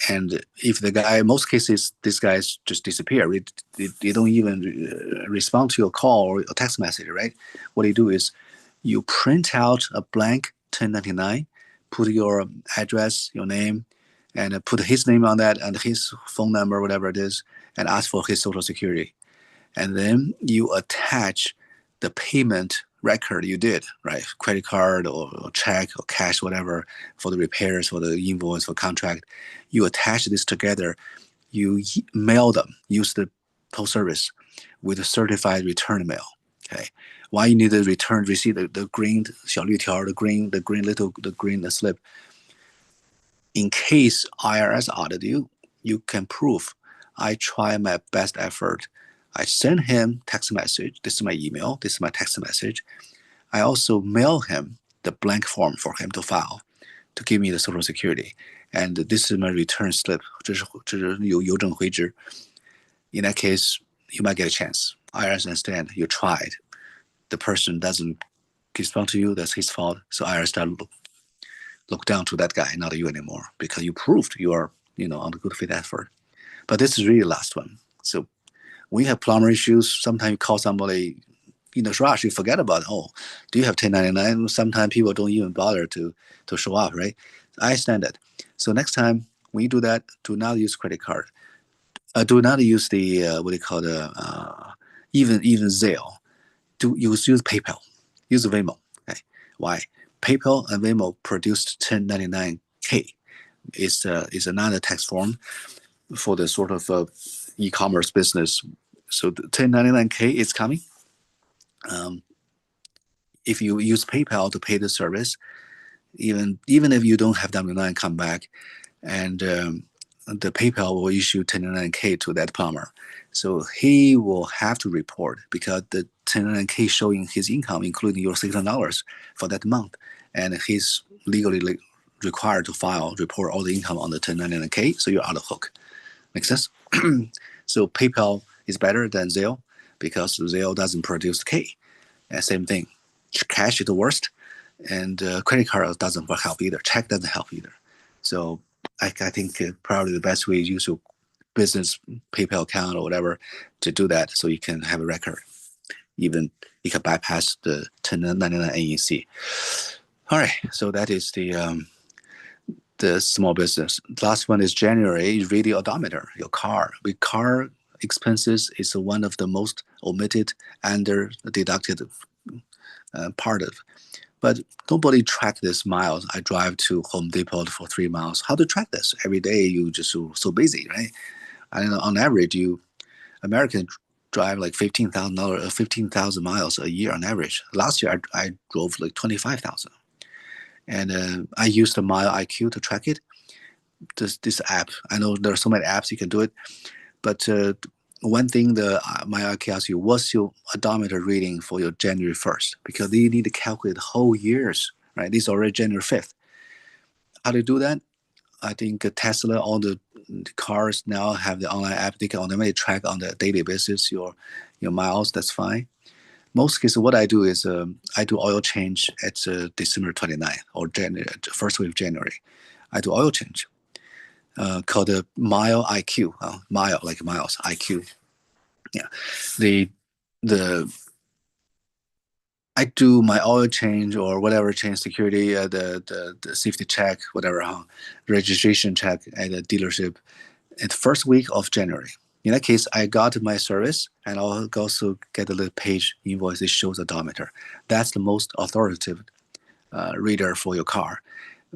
And if the guy, most cases, these guys just disappear. They don't even respond to your call or a text message, right? What you do is you print out a blank 1099, put your address, your name, and put his name on that and his phone number, whatever it is, and ask for his Social Security. And then you attach the payment record you did, right? Credit card or check or cash, whatever, for the repairs, for the invoice, for contract. You attach this together. You mail them. Use the post service with a certified return mail. Okay. Why you need the return receipt? The green 小绿条, the green slip. In case IRS audit you, you can prove I try my best effort. I send him text message. This is my email. This is my text message. I also mail him the blank form for him to file to give me the Social Security. And this is my return slip. 这是邮政回执. In that case, you might get a chance. IRS understand you tried. The person doesn't respond to you. That's his fault. So IRS start look down to that guy, not you anymore, because you proved you are, on the good faith effort. But this is really the last one. So when you have plumber issues, sometimes you call somebody in a rush, you forget about, do you have 1099? Sometimes people don't even bother to show up, right? I understand that. So next time when you do that, do not use credit card. Do not use the, even Zelle. Use PayPal. Use Venmo. Okay. Why? PayPal and Venmo produced 1099K. It's another tax form for the sort of e-commerce business. So the 1099K is coming. If you use PayPal to pay the service, even if you don't have W-9 come back, and the PayPal will issue 1099K to that plumber. So he will have to report because the 1099K showing his income, including your $600 for that month, and he's legally required to report all the income on the 1099K. So you're out of hook. Make sense? So PayPal is better than Zelle because Zelle doesn't produce K. And same thing. Cash is the worst. And credit card doesn't help either. Check doesn't help either. So I think probably the best way is use your business PayPal account or whatever to do that, so you can have a record. Even you can bypass the 1099 NEC. All right, so that is the small business. The last one is January. Read the odometer. Your car. With car expenses is one of the most omitted and deducted part of. But nobody track this miles. I drive to Home Depot for 3 miles. How to track this? Every day you just so busy, right? And on average, Americans drive like $15,000 miles a year on average. Last year I drove like 25,000, and I used the Mile IQ to track it. This app. I know there are so many apps you can do it, but one thing the Mile IQ asks you, what's your odometer reading for your January 1st? Because you need to calculate the whole years, right? This is already January 5th. How to do that? I think Tesla, all the cars now have the online app. They can automatically track on the daily basis your miles. That's fine. Most cases, what I do is I do oil change at December 29th or January, first week of January. I do oil change called the Mile IQ. Mile like miles IQ. Yeah, the I do my oil change or whatever change security, the safety check, whatever, registration check at the dealership at the first week of January. In that case, I got my service and I'll also get a little page invoice that shows odometer. That's the most authoritative reader for your car,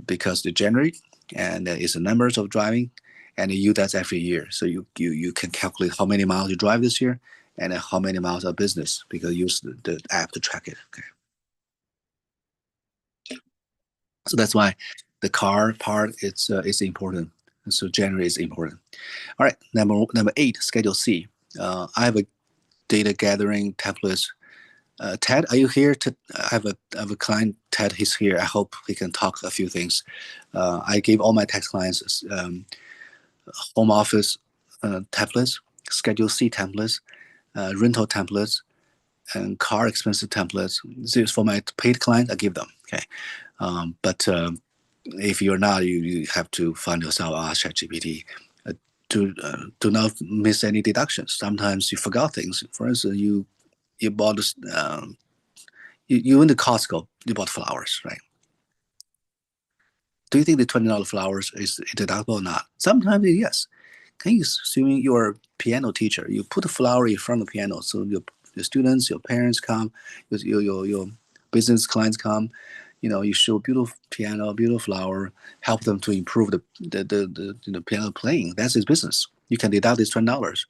because the January and it's the numbers of driving, and you that's every year. So you can calculate how many miles you drive this year and how many miles of business, because you use the app to track it. Okay. So that's why the car part is important. And so January is important. All right, number 8, Schedule C. I have a data gathering template. Ted, are you here? I have a client. Ted, he's here. I hope he can talk a few things. I gave all my tax clients home office templates, Schedule C templates, rental templates, and car expenses templates. This is for my paid clients. I give them. Okay, but if you're not, you have to find yourself ask ChatGPT to do not miss any deductions. Sometimes you forgot things. For instance, you bought this, you went to Costco, you bought flowers, right? Do you think the $20 flowers is deductible or not? Sometimes yes. Can you, assuming you're a piano teacher, you put a flower in front of the piano, so your students, your parents come, your business clients come, you show beautiful piano, beautiful flower, help them to improve the piano playing. That's his business. You can deduct this $20.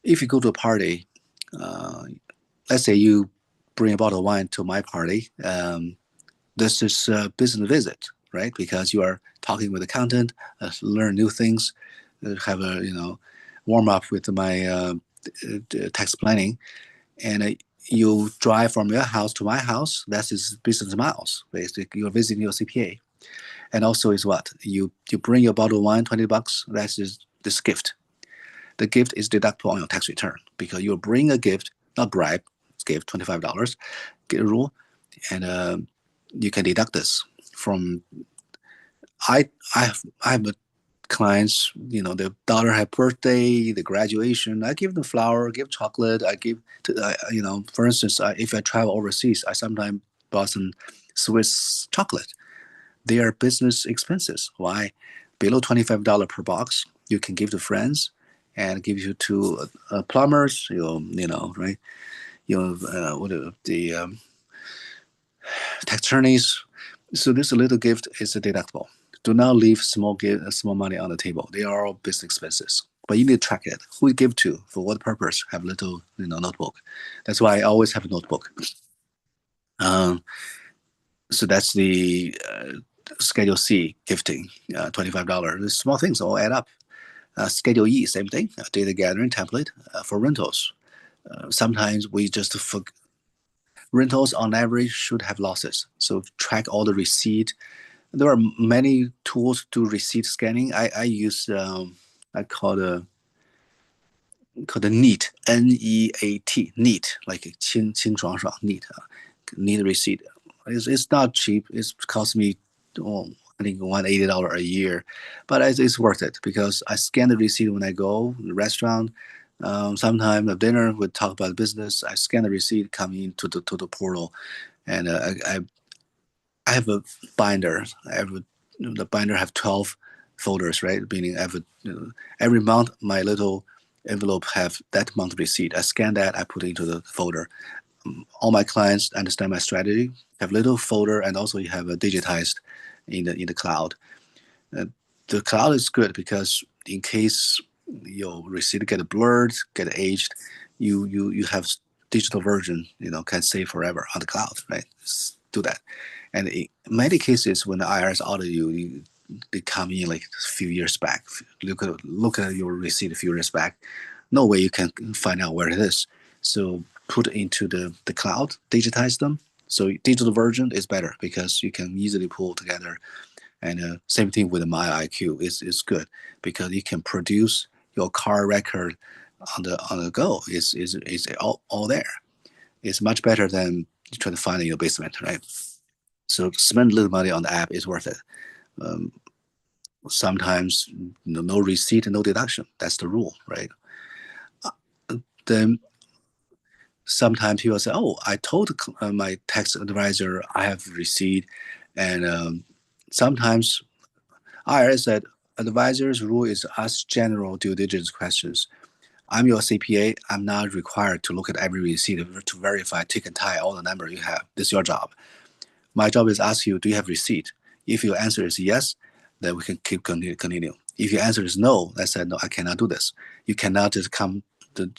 If you go to a party, let's say you bring a bottle of wine to my party, this is a business visit, right? Because you are talking with accountant, learn new things, have a warm up with my tax planning, and you drive from your house to my house. That's his business miles. Basically, you're visiting your CPA, and also is what you bring your bottle of wine, $20. That's this gift. The gift is deductible on your tax return, because you bring a gift, not bribe. It's gift, $25. Get a rule, and you can deduct this from. I have a clients, their daughter had birthday, the graduation. I give them flower, give chocolate. I give to, for instance, if I travel overseas, I sometimes bought some Swiss chocolate. They are business expenses. Why? Below $25 per box, you can give to friends and give you to plumbers. Right? What the tax attorneys. So this little gift is deductible. Do not leave small money on the table. They are all business expenses. But you need to track it. Who you give to, for what purpose? Have a little notebook. That's why I always have a notebook. So that's the Schedule C gifting, $25. The small things all add up. Schedule E, same thing. Data gathering template for rentals. Sometimes we just forget. Rentals on average should have losses. So track all the receipt. There are many tools to receipt scanning. I use I call the NEAT, NEAT, NEAT, like 清清爽爽 NEAT, NEAT receipt. It's not cheap. It's cost me, I think $180 a year, but it's worth it because I scan the receipt when I go to the restaurant. Sometime at dinner we talk about business. I scan the receipt, come into the portal, and I have a binder. The binder have 12 folders, right? Meaning every month my little envelope have that month receipt. I scan that, I put it into the folder. All my clients understand my strategy. Have little folder, and also you have a digitized in the cloud. The cloud is good because in case your receipt get blurred, get aged, you have digital version, can save forever on the cloud, right? Just do that. And in many cases, when the IRS audit you, they come in like a few years back. Look at your receipt a few years back. No way you can find out where it is. So put it into the cloud, digitize them. So digital version is better because you can easily pull together. And same thing with the MyIQ is good because you can produce your car record on the go. It's all there. It's much better than trying to find it in your basement, right? So spend a little money on the app is worth it. Sometimes no receipt and no deduction. That's the rule, right? Then sometimes people say, "Oh, I told my tax advisor I have receipt," and sometimes IRS said advisor's rule is ask general due diligence questions. I'm your CPA. I'm not required to look at every receipt to verify, tick and tie all the number you have. This is your job. My job is ask you, do you have receipt? If your answer is yes, then we can keep continue. If your answer is no, I said, no, I cannot do this. You cannot just come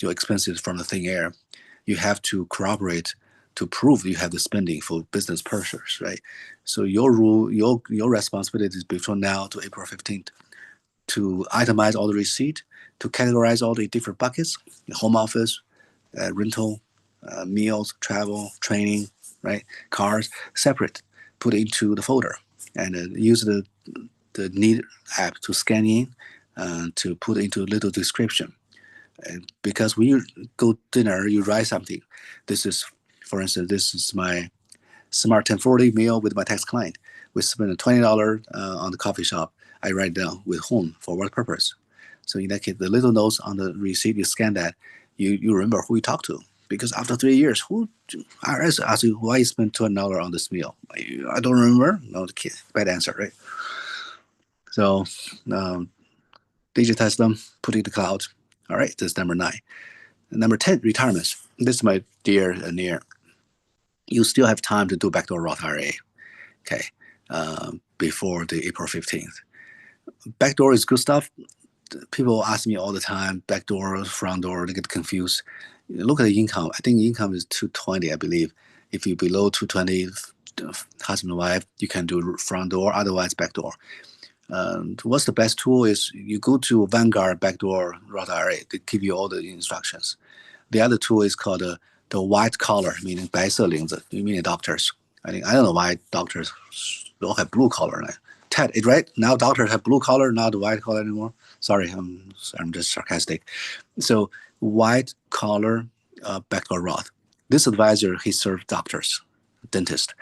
your expenses from the thin air. You have to corroborate to prove you have the spending for business purposes, right? So your rule, your responsibility is between now to April 15th to itemize all the receipt, to categorize all the different buckets, home office, rental, meals, travel, training, right? Cars, separate, put it into the folder, and use the Need app to scan in, to put into a little description. And because when you go dinner, you write something. This is, for instance, this is my Smart 1040 meal with my tax client. We spent $20 on the coffee shop. I write down with whom for what purpose. So in that case, the little notes on the receipt, you scan that, you remember who you talked to. Because after 3 years, IRS asks you why you spent $20 on this meal. I don't remember. No, bad answer, right? So digitize them, put it in the cloud. All right, this is number 9. Number 10, retirements. This is my dear near. You still have time to do backdoor Roth IRA, okay, before the April 15th. Backdoor is good stuff. People ask me all the time, backdoor, front door, they get confused. Look at the income. I think the income is 220, I believe. If you're below 220, husband and wife, you can do front door, otherwise backdoor. What's the best tool is you go to Vanguard backdoor Roth IRA. They give you all the instructions. The other tool is called the white collar, meaning 白色领子, meaning doctors. I don't know why doctors don't have blue collar. Ted, right? Now doctors have blue collar, not white collar anymore. Sorry, I'm just sarcastic. So white collar backdoor Roth. This advisor, he served doctors, dentists,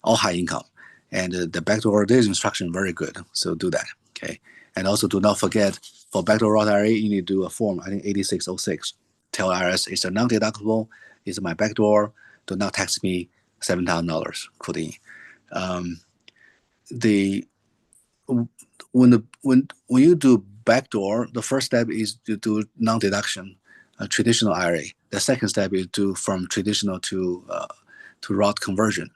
all high income. And the backdoor, this instruction very good. So do that, okay? And also do not forget, for backdoor Roth IRA, you need to do a form, I think 8606. Tell IRS it's a non-deductible, it's my backdoor, do not tax me $7,000 put in. When you do backdoor, the first step is to do non-deduction, traditional IRA. The second step is to from traditional to Roth conversion.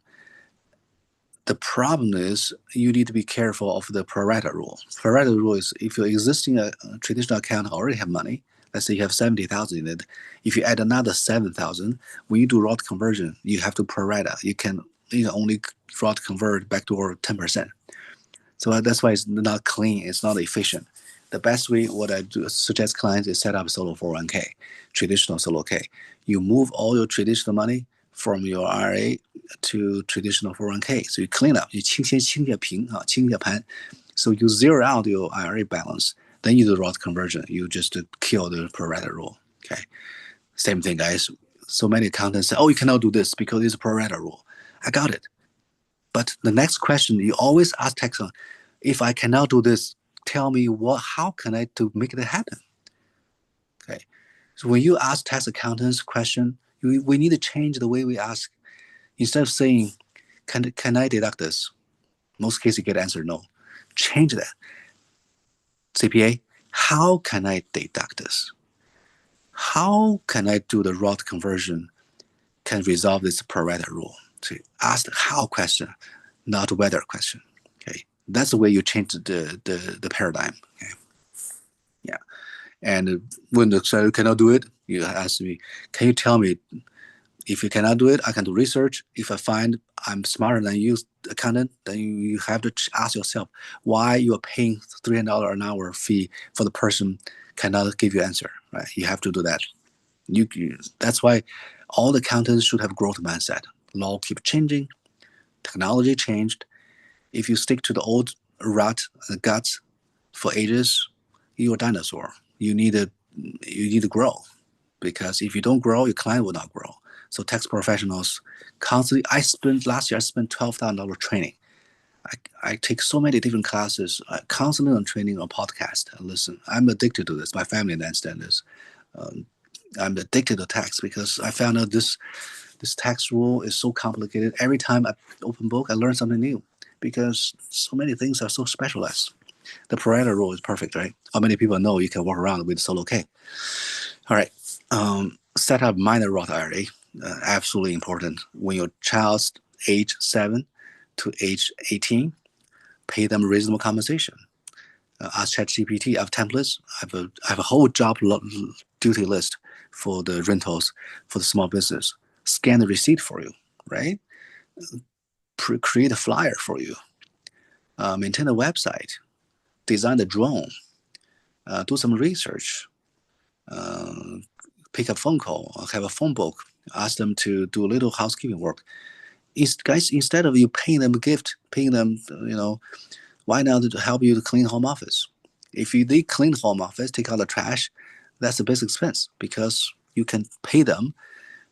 The problem is you need to be careful of the pro rata rule. Pro rata rule is if your existing traditional account already have money, let's say you have 70,000 in it. If you add another 7,000, when you do Roth conversion, you have to pro rata. You can only Roth convert backdoor 10%. So that's why it's not clean. It's not efficient. The best way, what I do suggest clients is set up solo 401k, traditional solo K. You move all your traditional money from your IRA to traditional 401k. So you clean up, you 清洁平, 清洁盘. So you zero out your IRA balance. Then you do Roth conversion. You just kill the pro rata rule. Okay. Same thing, guys. So many accountants say, oh, you cannot do this because it's a pro rata rule. I got it. But the next question you always ask tax, if I cannot do this, tell me how can I to make it happen? Okay. So when you ask tax accountants question, we need to change the way we ask. Instead of saying, can I deduct this? Most cases you get answer no. Change that. CPA, how can I deduct this? How can I do the Roth conversion can resolve this pro rata rule? So ask the how question, not whether question. Okay. That's the way you change the paradigm. Okay. Yeah. And when the seller cannot do it, you ask me, can you tell me if you cannot do it, I can do research. If I find I'm smarter than you, accountant, then you have to ask yourself why you are paying $300 an hour fee for the person cannot give you answer. Right? You have to do that. That's why all the accountants should have growth mindset. Law keep changing, technology changed. If you stick to the old rut and guts for ages, you're a dinosaur. You need to grow, because if you don't grow, your client will not grow. So tax professionals constantly. Last year I spent $12,000 training. I take so many different classes. I constantly on training on podcast. Listen, I'm addicted to this. My family understands this. I'm addicted to tax because I found out this tax rule is so complicated. Every time I open book, I learn something new because so many things are so specialized. The pro rata rule is perfect, right? How many people know you can walk around with solo K? All right. Set up minor Roth IRA. Absolutely important. When your child's age 7 to age 18, pay them reasonable compensation. Ask ChatGPT. I have templates. I have a whole job duty list for the rentals for the small business. Scan the receipt for you, right? Create a flyer for you. Maintain a website. Design the drone. Do some research. Pick a phone call. Have a phone book. Ask them to do a little housekeeping work. Guys, instead of you paying them a gift, paying them, why not to help you to clean home office? If they clean the home office, take out the trash, that's a basic expense because you can pay them.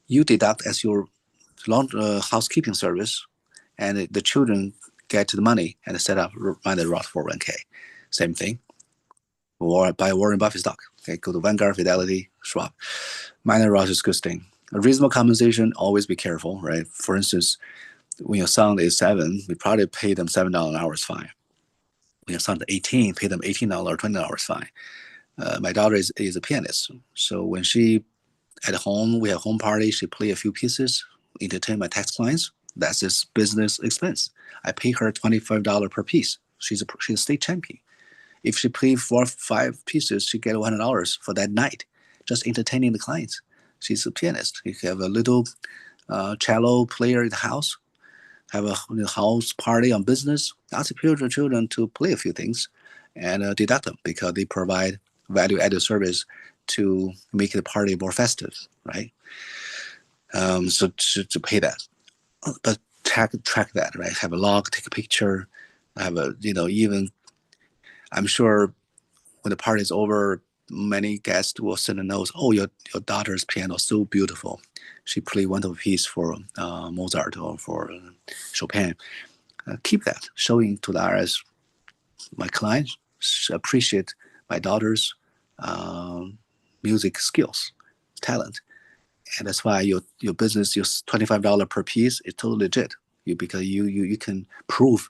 You deduct as your housekeeping service, and the children get the money and set up minor Roth 401k. Same thing. Or buy Warren Buffett stock. Okay, go to Vanguard, Fidelity, Schwab. Minor Roth is a good thing. A reasonable compensation, always be careful, right? For instance, when your son is 7, we probably pay them $7 an hour is fine. When your son is 18, pay them $18 or $20 is fine. My daughter is a pianist, so when she at home, we have home party, she play a few pieces, entertain my tax clients. That's his business expense. I pay her $25 per piece. She's a state champion. If she play 4 or 5 pieces, she get $100 for that night, just entertaining the clients. She's a pianist. You have a little cello player in the house, have a house party on business. Ask the children to play a few things and deduct them because they provide value-added service to make the party more festive, right? So to pay that, but track that, right? Have a log, take a picture, have a even. I'm sure when the party is over, many guests will send a note. Oh, your daughter's piano is so beautiful. She played wonderful piece for Mozart or for Chopin. Keep that, showing to the IRS. My clients appreciate my daughter's music skills, talent, and that's why your business, your $25 per piece is totally legit. Because you can prove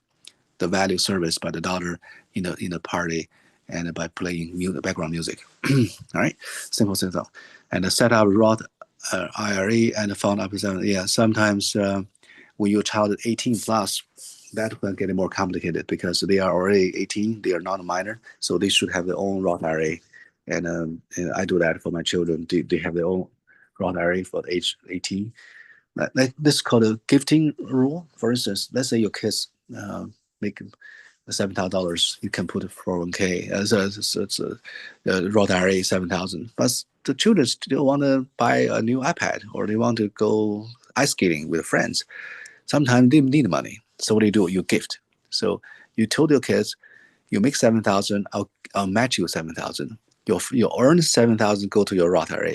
the value service by the daughter in the party and by playing background music. All right, simple. And set up Roth IRA and fund up to 7. Yeah, sometimes when your child is 18 plus, that will get more complicated because they are already 18. They are not a minor, so they should have their own Roth IRA. And I do that for my children. They have their own Roth IRA for age 18. Like this is called a gifting rule. For instance, let's say your kids make $7,000, you can put it for 401k. It's a Roth IRA $7,000. But the children still want to buy a new iPad or they want to go ice skating with friends. Sometimes they need money. So what do? You gift. So you told your kids, you make $7,000, I'll match you $7,000. Your earned $7,000 go to your Roth IRA.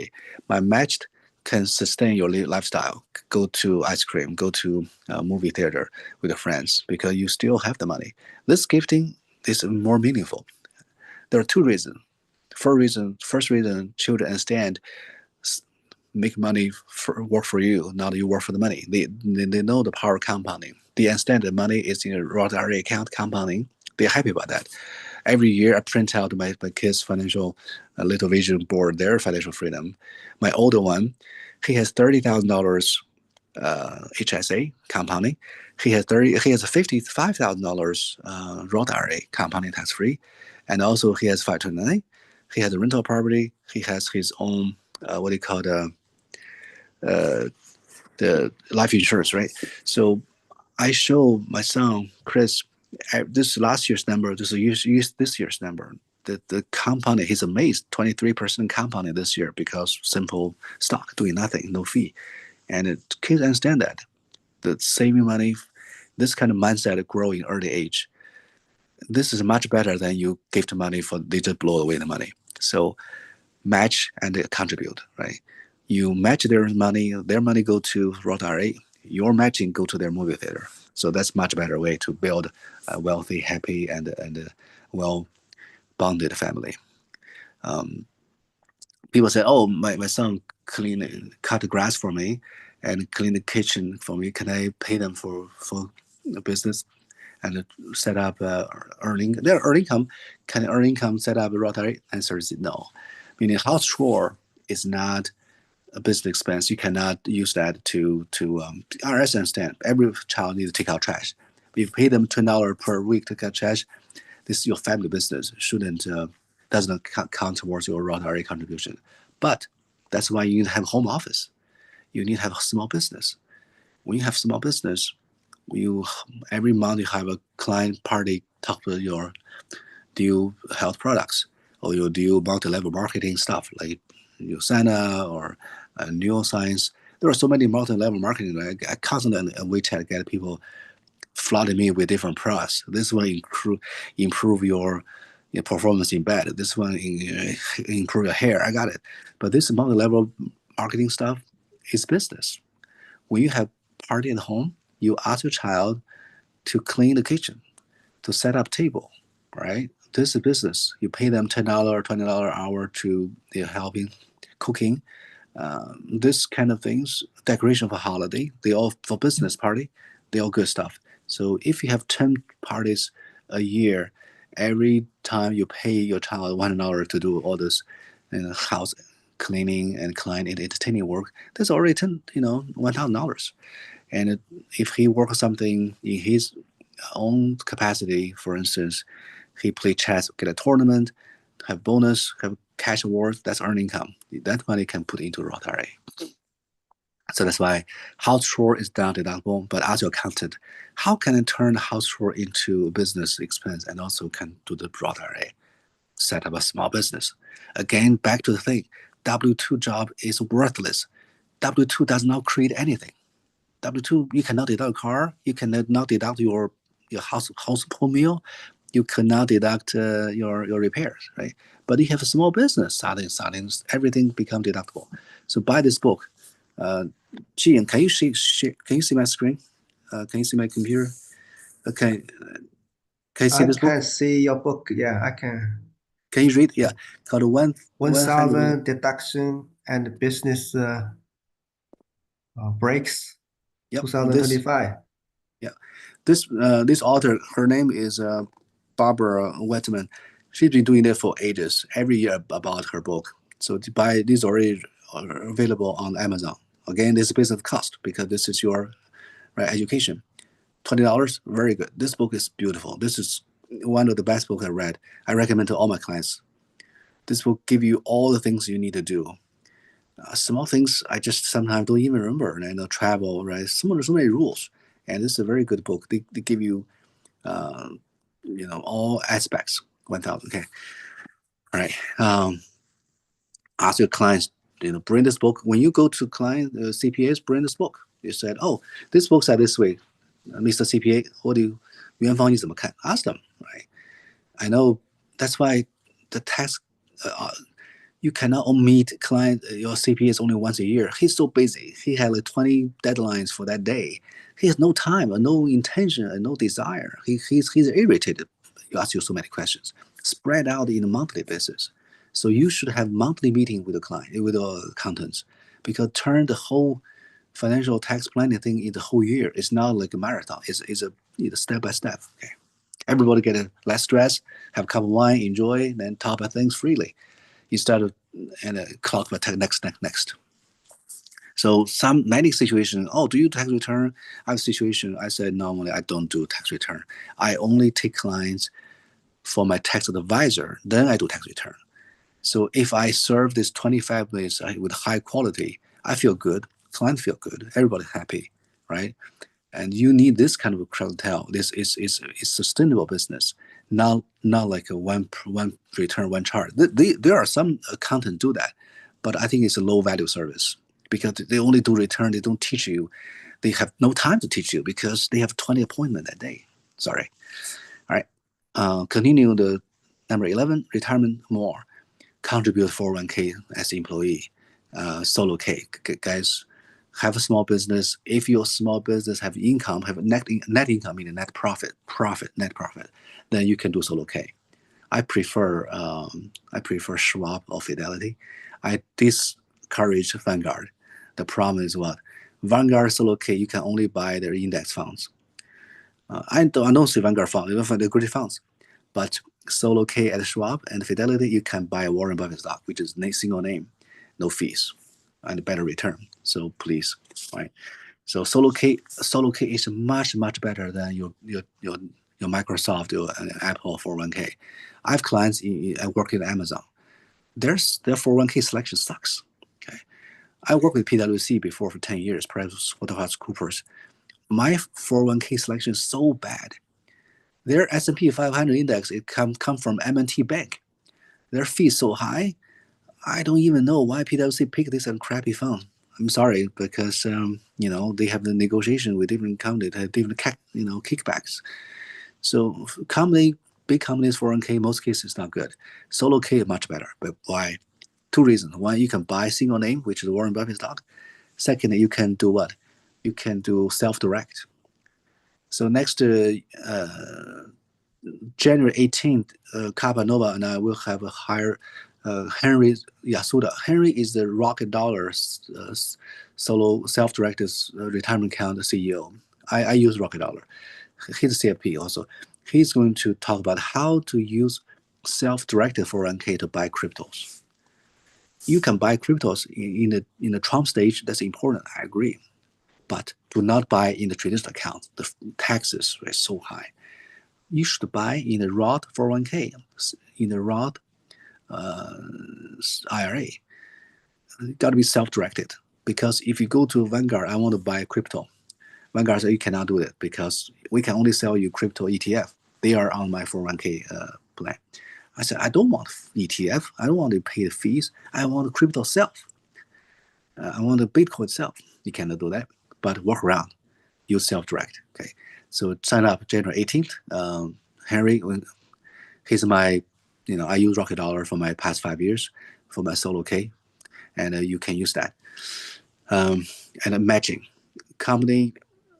My matched can sustain your lifestyle. Go to ice cream, go to a movie theater with your friends because you still have the money. This gifting is more meaningful. There are two reasons. First reason, children understand make money work for you, not you work for the money. They know the power of compounding. They understand that money is in a Roth IRA account compounding. They're happy about that. Every year I print out my kids' financial little vision board, their financial freedom. My older one, he has $30,000 HSA compounding. He has $55,000 Roth IRA compounding tax free, and also he has 529. He has a rental property. He has his own what do you call the life insurance, right? So I show my son Chris this last year's number. This year's number. The compounding, he's amazed. 23% compounding this year because simple stock, doing nothing, no fee, and kids understand that the saving money, this kind of mindset growing early age. This is much better than you give the money for they just blow away the money. So match and contribute, right? You match their money go to Roth IRA, your matching go to their movie theater. So that's much better way to build a wealthy, happy, and well-bonded family. People say, oh, my son cut the grass for me and clean the kitchen for me. Can I pay them for a business and set up their earning income? Can earn income set up a Roth IRA? Answer is no. Meaning house chore is not a business expense. You cannot use that to IRS understand. Every child needs to take out trash. If you pay them $10 per week to cut trash, this is your family business. Doesn't count towards your Roth IRA contribution. But that's why you need to have a home office. You need to have a small business. When you have small business, every month you have a client party talk to your do health products, or you do multi-level marketing stuff like USANA or neuroscience. There are so many multi-level marketing. I constantly on WeChat get people flooding me with different products. This one improve your performance in bed. This one improve your hair. I got it. But this multi-level marketing stuff is business. When you have party at home, you ask your child to clean the kitchen, to set up table, right? This is business. You pay them $10 or $20 an hour to helping cooking. This kind of things, decoration for holiday, they all for business party, they all good stuff. So if you have 10 parties a year, every time you pay your child $1 to do all this house cleaning and client entertaining work, that's already $1,000. And if he works something in his own capacity, for instance, he play chess, get a tournament, have bonus, have cash awards, that's earned income. That money can put into Roth IRA. So that's why house chore is not deductible. But as your accountant, how can I turn house chore into a business expense and also can do the Roth IRA? Set up a small business. Again, back to the thing, W-2 job is worthless. W-2 does not create anything. W-2, you cannot deduct a car. You cannot deduct your household meal. You cannot deduct your repairs, right? But you have a small business starting, everything become deductible. So buy this book. Gian, can you see my screen? Can you see my computer? Okay. Can you see this book? I can see your book. Yeah, I can. Can you read? Yeah. Called 1,000 deduction and business breaks. Yep. 2025. This author, her name is Barbara Wetman. She's been doing it for ages, every year about her book. So to buy these already available on Amazon. Again, this is business cost because this is your education. $20, very good. This book is beautiful. This is one of the best books I read. I recommend to all my clients. This will give you all the things you need to do. Small things I just sometimes don't even remember. Travel, right? So many rules. And this is a very good book. They give you, all aspects. 1,000. Okay. All right. Ask your clients, bring this book. When you go to client CPAs, bring this book. You said, oh, this book said this way. Mr. CPA, what do you, 元芳你怎么看? Ask them, right? I know that's why the tax You cannot meet client, your CPA only once a year. He's so busy. He had like 20 deadlines for that day. He has no time and no intention and no desire. He's irritated. You ask you so many questions. Spread out in a monthly basis. So you should have monthly meeting with the client, with the accountants, because turn the whole financial tax planning thing in the whole year. It's not like a marathon. It's a step by step. Okay. Everybody get a less stress, have a cup of wine, enjoy, then talk about things freely instead of and clock next. So many situations, oh, do you tax return? I have a situation, I said, normally I don't do tax return. I only take clients for my tax advisor, then I do tax return. So if I serve this 25 minutes with high quality, I feel good, client feel good, everybody happy, right? And you need this kind of clientele. This is sustainable business, not like a one return, one chart. There are some accountants do that, but I think it's a low value service because they only do return. They don't teach you. They have no time to teach you because they have 20 appointments that day. Sorry. All right. Continue the number 11, retirement more. Contribute 401k as employee. Solo K, guys. Have a small business. If your small business have income, have net income, meaning net profit, then you can do solo K. I prefer Schwab or Fidelity. I discourage Vanguard. The problem is what? Vanguard solo K, you can only buy their index funds. I don't see Vanguard fund, even for the equity funds, but solo K at Schwab and Fidelity, you can buy Warren Buffett stock, which is single name, no fees, and better return. So please, right? So solo K is much better than your Microsoft or Apple 401k. I have clients I work at Amazon. Their 401k selection sucks. Okay, I worked with PwC before for 10 years, PricewaterhouseCoopers. My 401k selection is so bad. Their S&P 500 index, it come from M&T Bank. Their fee is so high, I don't even know why PwC picked this crappy fund. I'm sorry, because they have the negotiation with different companies, different kickbacks. So big companies 401k, most cases not good. Solo K is much better, but why? Two reasons. One, you can buy single name, which is Warren Buffett stock. Second, you can do what? You can do self-direct. So next January 18th, Capanova and I will have a hire Henry Yasuda. Henry is the Rocket Dollar solo self-directed retirement account CEO. I use Rocket Dollar. He's a CFP also. He's going to talk about how to use self-directed 401k to buy cryptos. You can buy cryptos in the Trump stage. That's important. I agree. But do not buy in the traditional account. The taxes are so high. You should buy in the Roth 401k, in the Roth IRA. It got to be self-directed, because if you go to Vanguard, I want to buy crypto. Vanguard says you cannot do it because we can only sell you crypto ETF. They are on my 401k plan. I said, I don't want ETF. I don't want to pay the fees. I want the crypto self. I want the Bitcoin self. You cannot do that, but work around. Use self-direct. Okay. So sign up January 18th. Henry, he's my, I use Rocket Dollar for my past 5 years for my solo K, and you can use that. And matching, company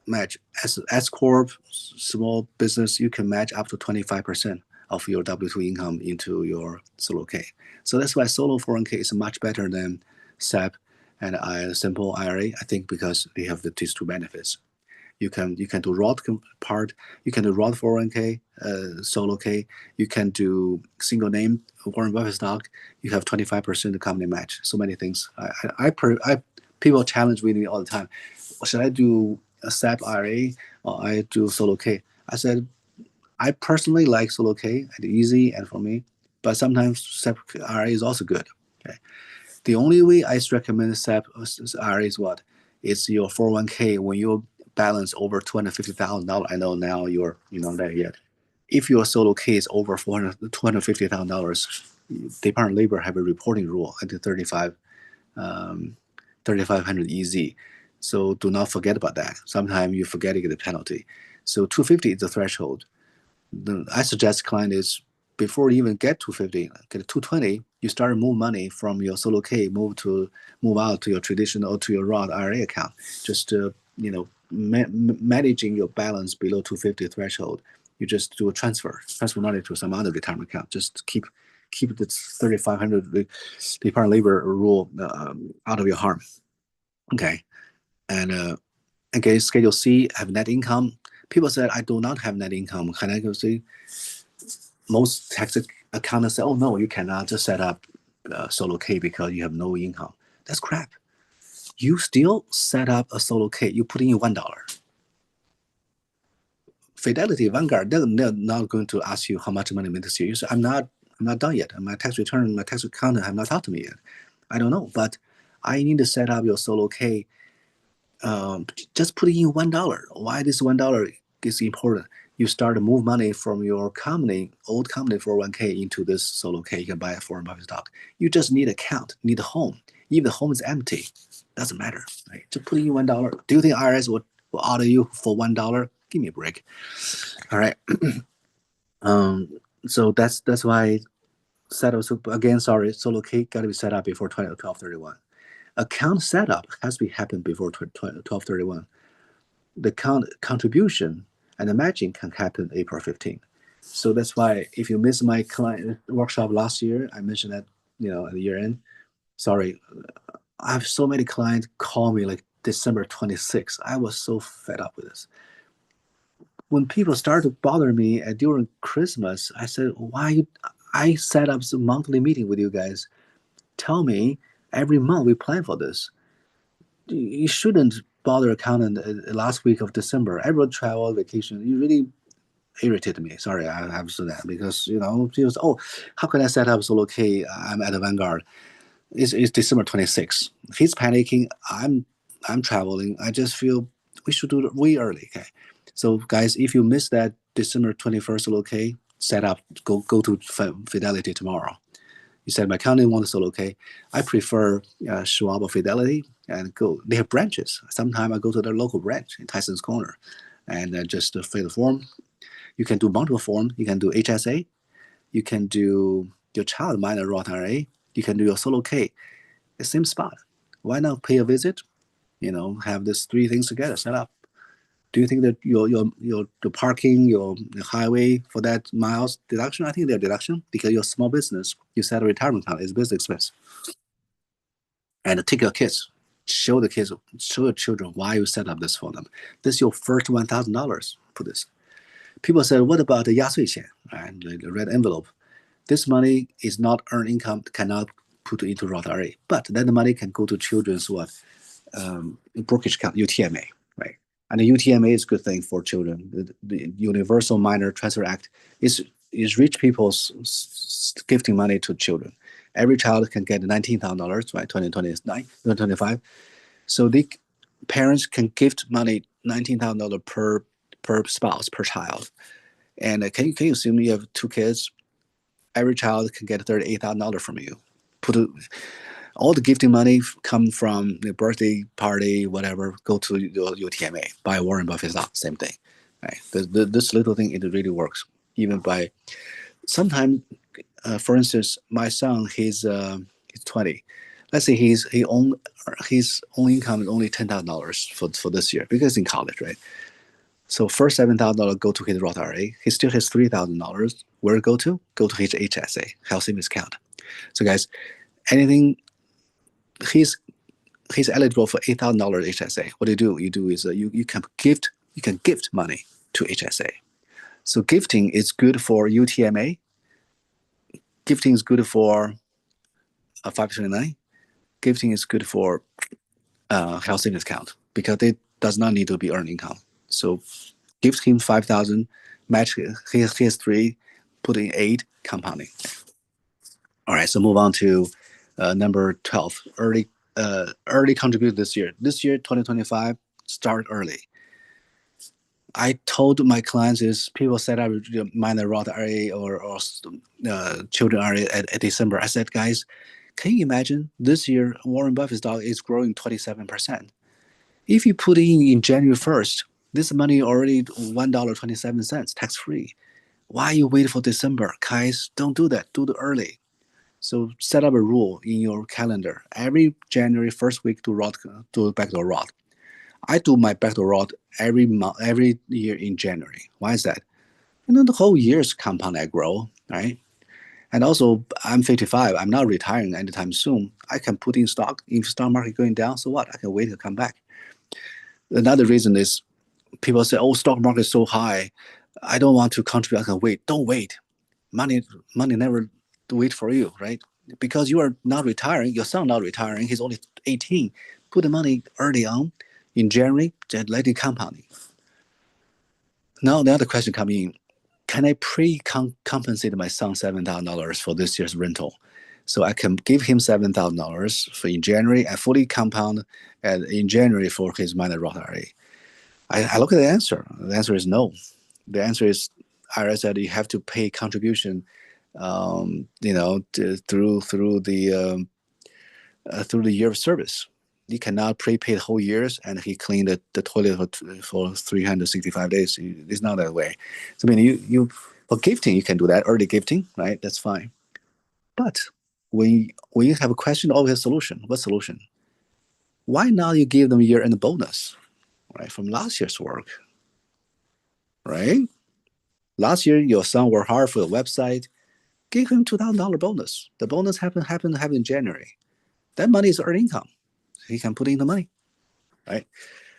match, S corp, small business, you can match up to 25% of your W2 income into your solo K. So that's why solo 401k is much better than SEP and simple IRA. I think because they have these two benefits. You can do Roth part. You can do Roth 401k, solo K. You can do single name Warren Buffett stock. You have 25% company match. So many things. People challenge with me all the time. Should I do a SEP IRA or I do solo K? I said, I personally like solo K. It's easy and for me, but sometimes SEP IRA is also good. Okay. The only way I recommend SEP IRA is what? It's your 401k when you balance over $250,000. I know now you're not there yet. If your solo K is over $250,000, Department of Labor have a reporting rule until 3,500 EZ. So do not forget about that. Sometimes you forget to get a penalty. So 250 is the threshold. I suggest client is before you even get 250, get 220, you start to move money from your solo K, move out to your traditional or to your Roth IRA account, just to, managing your balance below 250 threshold. You just do a transfer money to some other retirement account. Just keep the 3,500 Department of Labor rule out of your harm. Okay, and okay, Schedule C have net income. People said I do not have net income. Can I go see? Most tax accountants say, oh no, you cannot just set up solo K because you have no income. That's crap. You still set up a solo K. You put in $1. Fidelity, Vanguard, they're not going to ask you how much money made this year. You say, I'm not done yet. My tax return, my tax accountant have not talked to me yet. I don't know, but I need to set up your solo K. Just put in $1. Why this $1 is important? You start to move money from your old company 401k into this solo K. You can buy a foreign buffet stock. You just need account, need a home. Even the home is empty, doesn't matter. Right? Just put in $1. Do you think IRS will order you for $1? Give me a break. All right. So that's why setup. So again, sorry, solo K got to be set up before 12/31. Account setup has to happen before 12/31. The contribution and the matching can happen April 15th. So that's why if you missed my client workshop last year, I mentioned that at the year end. Sorry, I have so many clients call me like December 26th. I was so fed up with this. When people started to bother me during Christmas, I said, why? I set up a monthly meeting with you guys. Tell me every month we plan for this. You shouldn't bother accountant last week of December. Everyone travel, vacation. You really irritated me. Sorry, I have to say that because people say, oh, how can I set up solo K? I'm at the Vanguard. It's December 26th. He's panicking. I'm traveling. I just feel we should do it way early. Okay. So guys, if you miss that December 21st solo K, set up, go to Fidelity tomorrow. You said my accountant wants solo K. I prefer Schwab or Fidelity and go. They have branches. Sometimes I go to their local branch in Tyson's Corner and just fill the form. You can do multiple forms. You can do HSA. You can do your child minor Roth IRA. You can do your solo K. The same spot. Why not pay a visit? Have these three things together set up. Do you think that the parking, your highway for that miles deduction? I think they're deduction because you're a small business. You set a retirement account, it's business expense. And take your kids, show your children why you set up this for them. This is your first $1,000 for this. People said, what about the 压岁钱, right? The red envelope? This money is not earned income, cannot put into Roth IRA, but then the money can go to children's brokerage account, UTMA, right? And the UTMA is a good thing for children. The Universal Minor Transfer Act is rich people's gifting money to children. Every child can get $19,000, right? 2025. So the parents can gift money $19,000 per spouse, per child. And can you assume you have 2 kids? Every child can get $38,000 from you. All the gifting money come from the birthday party, whatever, go to your UTMA, buy Warren Buffett stock, same thing. Right? This little thing, it really works. Even by sometimes, for instance, my son, he's 20. Let's say his own income is only $10,000 for this year because he's in college, right? So first $7,000 go to his Roth IRA. He still has $3,000. Where it go to? Go to his HSA, health savings account. So guys, anything. He's eligible for $8,000 HSA. What you do is you can gift money to HSA. So gifting is good for UTMA. Gifting is good for 529. Gifting is good for health savings account because it does not need to be earned income. So gift him $5,000, match he has 3, put in 8, compounding. All right, so move on to number 12, early contribute this year. This year, 2025, start early. I told my clients is people set up minor Roth IRA or children IRA at December. I said, guys, can you imagine this year Warren Buffett stock is growing 27%? If you put in January 1st, this money already $1.27 tax free. Why you wait for December? Guys, don't do that. Do it early. So set up a rule in your calendar. Every January first week do backdoor Roth. I do my backdoor Roth every month, every year in January. Why is that? The whole year's compound I grow, right? And also, I'm 55. I'm not retiring anytime soon. I can put in stock. If stock market going down, so what? I can wait to come back. Another reason is people say, "Oh, stock market is so high. I don't want to contribute. I can wait." Don't wait. Money never wait for you, right? Because you are not retiring. Your son not retiring. He's only 18. Put the money early on in January, just let it compounding. Now the other question coming in: can I compensate my son $7,000 for this year's rental? So I can give him $7,000 for in January and fully compound and in January for his minor Roth IRA. I look at the answer. The answer is no. The answer is IRS said you have to pay contribution, through the year of service. You cannot prepay the whole years and he cleaned the toilet for 365 days. It's not that way. So I mean, you for gifting you can do that, early gifting, right? That's fine. But when you have a question, always a solution. What solution? Why not you give them year-end bonus, right, from last year's work, right? Last year your son worked hard for the website. Give him $2,000 bonus. The bonus happened in January. That money is earned income. He can put in the money, right?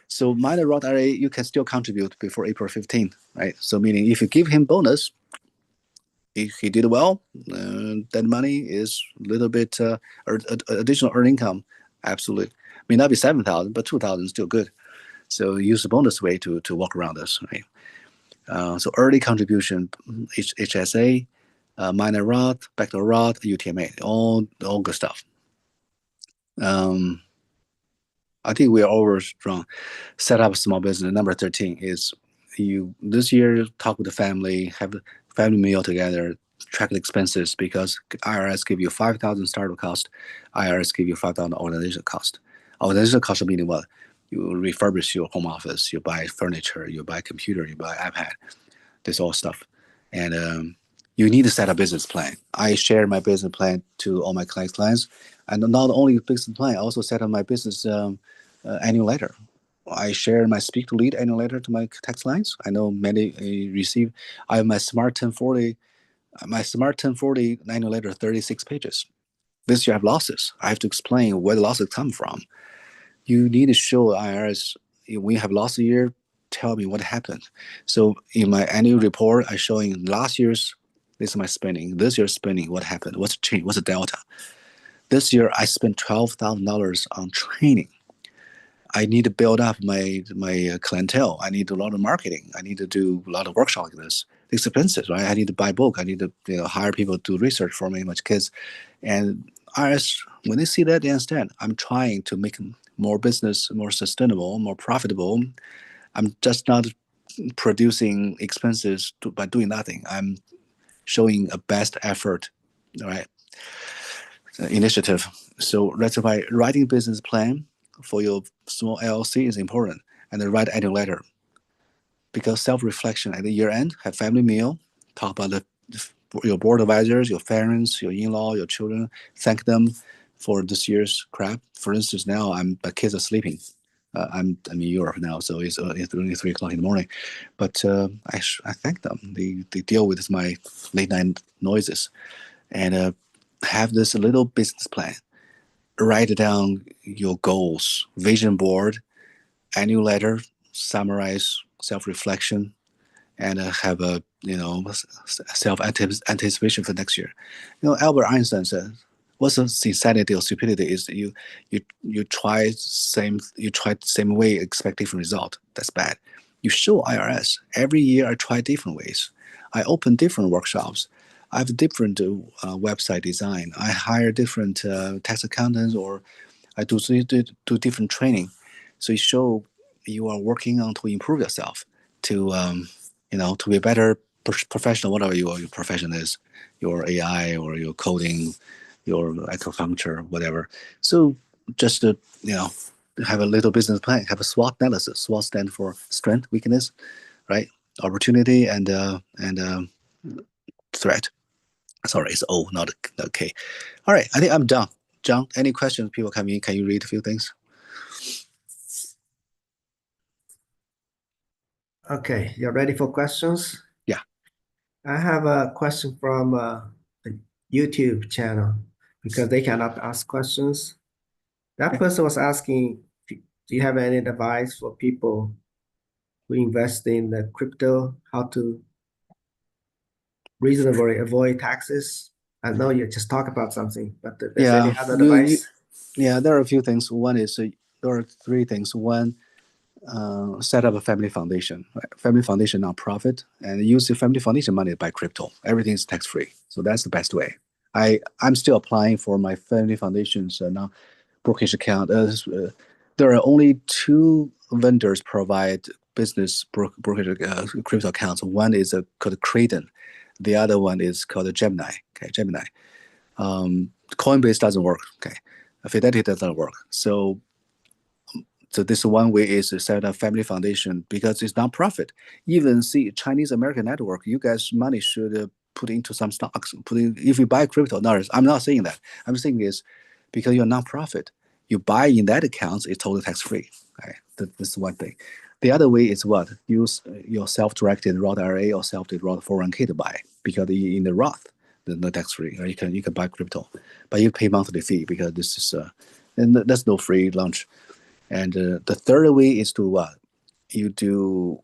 So minor Roth IRA, you can still contribute before April 15th, right? So meaning if you give him bonus, if he did well, that money is a little bit additional earned income. Absolutely. May not be 7,000, but 2,000 is still good. So use the bonus way to walk around this, right? So early contribution, HSA, minor Roth, backdoor Roth, UTMA, all good stuff. I think we are always strong. Set up a small business. Number 13 is you this year talk with the family, have a family meal together, track the expenses because IRS give you 5,000 startup cost, IRS give you 5,000 organizational cost. Organizational cost meaning what? You refurbish your home office, you buy furniture, you buy computer, you buy iPad, this all stuff, and you need to set a business plan. I share my business plan to all my clients, and not only business plan, I also set up my business annual letter. I share my speak to lead annual letter to my tax clients. I know many receive. I have my Smart 1040. My Smart 1040 annual letter, 36 pages. This year I have losses. I have to explain where the losses come from. You need to show IRS when you have lost a year. Tell me what happened. So in my annual report, I showing last year's. This is my spending. This year's spending. What happened? What's the change? What's the delta? This year I spent $12,000 on training. I need to build up my clientele. I need a lot of marketing. I need to do a lot of workshops like this. It's expensive, right? I need to buy book. I need to hire people to do research for me, my kids. And IRS, when they see that, they understand. I'm trying to make more business, more sustainable, more profitable. I'm just not producing expenses by doing nothing. I'm showing a best effort, right? Initiative. So that's why writing business plan for your small LLC is important, and then write annual letter. Because self-reflection at the year end, have family meal, talk about your board advisors, your parents, your in-law, your children, thank them for this year's crap. For instance, now my kids are sleeping. I'm in Europe now, so it's only 3 o'clock in the morning. But I thank them. They deal with my late night noises, and have this little business plan. Write down your goals, vision board, annual letter, summarize self-reflection, and have a self-anticipation for next year. Albert Einstein said, "What's the insanity or stupidity is you try the same way, expect different result. That's bad. You show IRS every year. I try different ways. I open different workshops. I have different website design. I hire different tax accountants, or I do different training. So you show you are working on to improve yourself, to to be a better professional, whatever your profession is, your AI or your coding, your acupuncture, whatever. So just to have a little business plan, have a SWOT analysis. SWOT stands for strength, weakness, right? Opportunity and threat. Sorry, it's O, not K. All right, I think I'm done. John, any questions? People come in. Can you read a few things? Okay, you're ready for questions? Yeah. I have a question from the YouTube channel because they cannot ask questions. That person was asking, do you have any advice for people who invest in the crypto, how to reasonably avoid taxes? I know you just talked about something, but there's any other advice? Yeah, there are a few things. One is there are three things. One, set up a family foundation, right? Family foundation nonprofit, and use the family foundation money to buy crypto. Everything is tax free, so that's the best way. I'm still applying for my family foundation's now brokerage account. There are only two vendors provide business brokerage crypto accounts. One is called Kraden, the other one is called Gemini. Okay, Gemini. Coinbase doesn't work. Okay, Fidelity doesn't work. So this one way is to set up family foundation because it's non-profit. Even see Chinese American network, you guys money should put into some stocks. If you buy crypto, no, I'm not saying that. I'm saying is because you're non-profit, you buy in that account, it's totally tax free. Okay, that's one thing. The other way is what? Use your self-directed Roth IRA or self-directed Roth 401k to buy because in the Roth, the tax free. Or you can buy crypto, but you pay monthly fee because this is and that's no free lunch. And the third way is to what? You do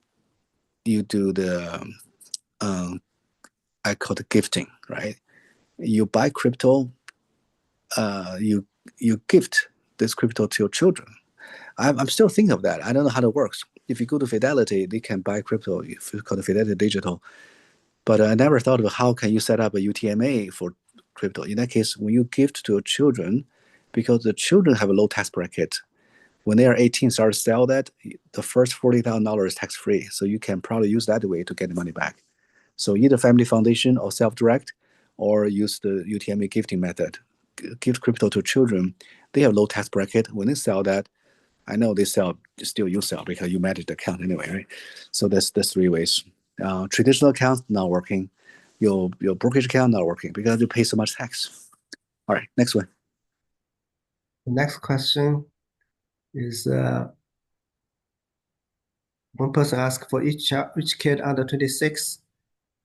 the I call it gifting, right? You buy crypto, you gift this crypto to your children. I'm still thinking of that. I don't know how it works. If you go to Fidelity, they can buy crypto. It's called Fidelity Digital. But I never thought of how can you set up a UTMA for crypto. In that case, when you gift to your children, because the children have a low tax bracket, when they are 18, start to sell that, the first $40,000 is tax free. So you can probably use that way to get the money back. So either family foundation or self-direct, or use the UTMA gifting method. Gift crypto to children. They have low tax bracket. When they sell that, I know they sell, still you sell because you manage the account anyway, right? So that's three ways. Traditional account not working. Your brokerage account not working because you pay so much tax. All right, next one. The next question is one person asked for each kid under 26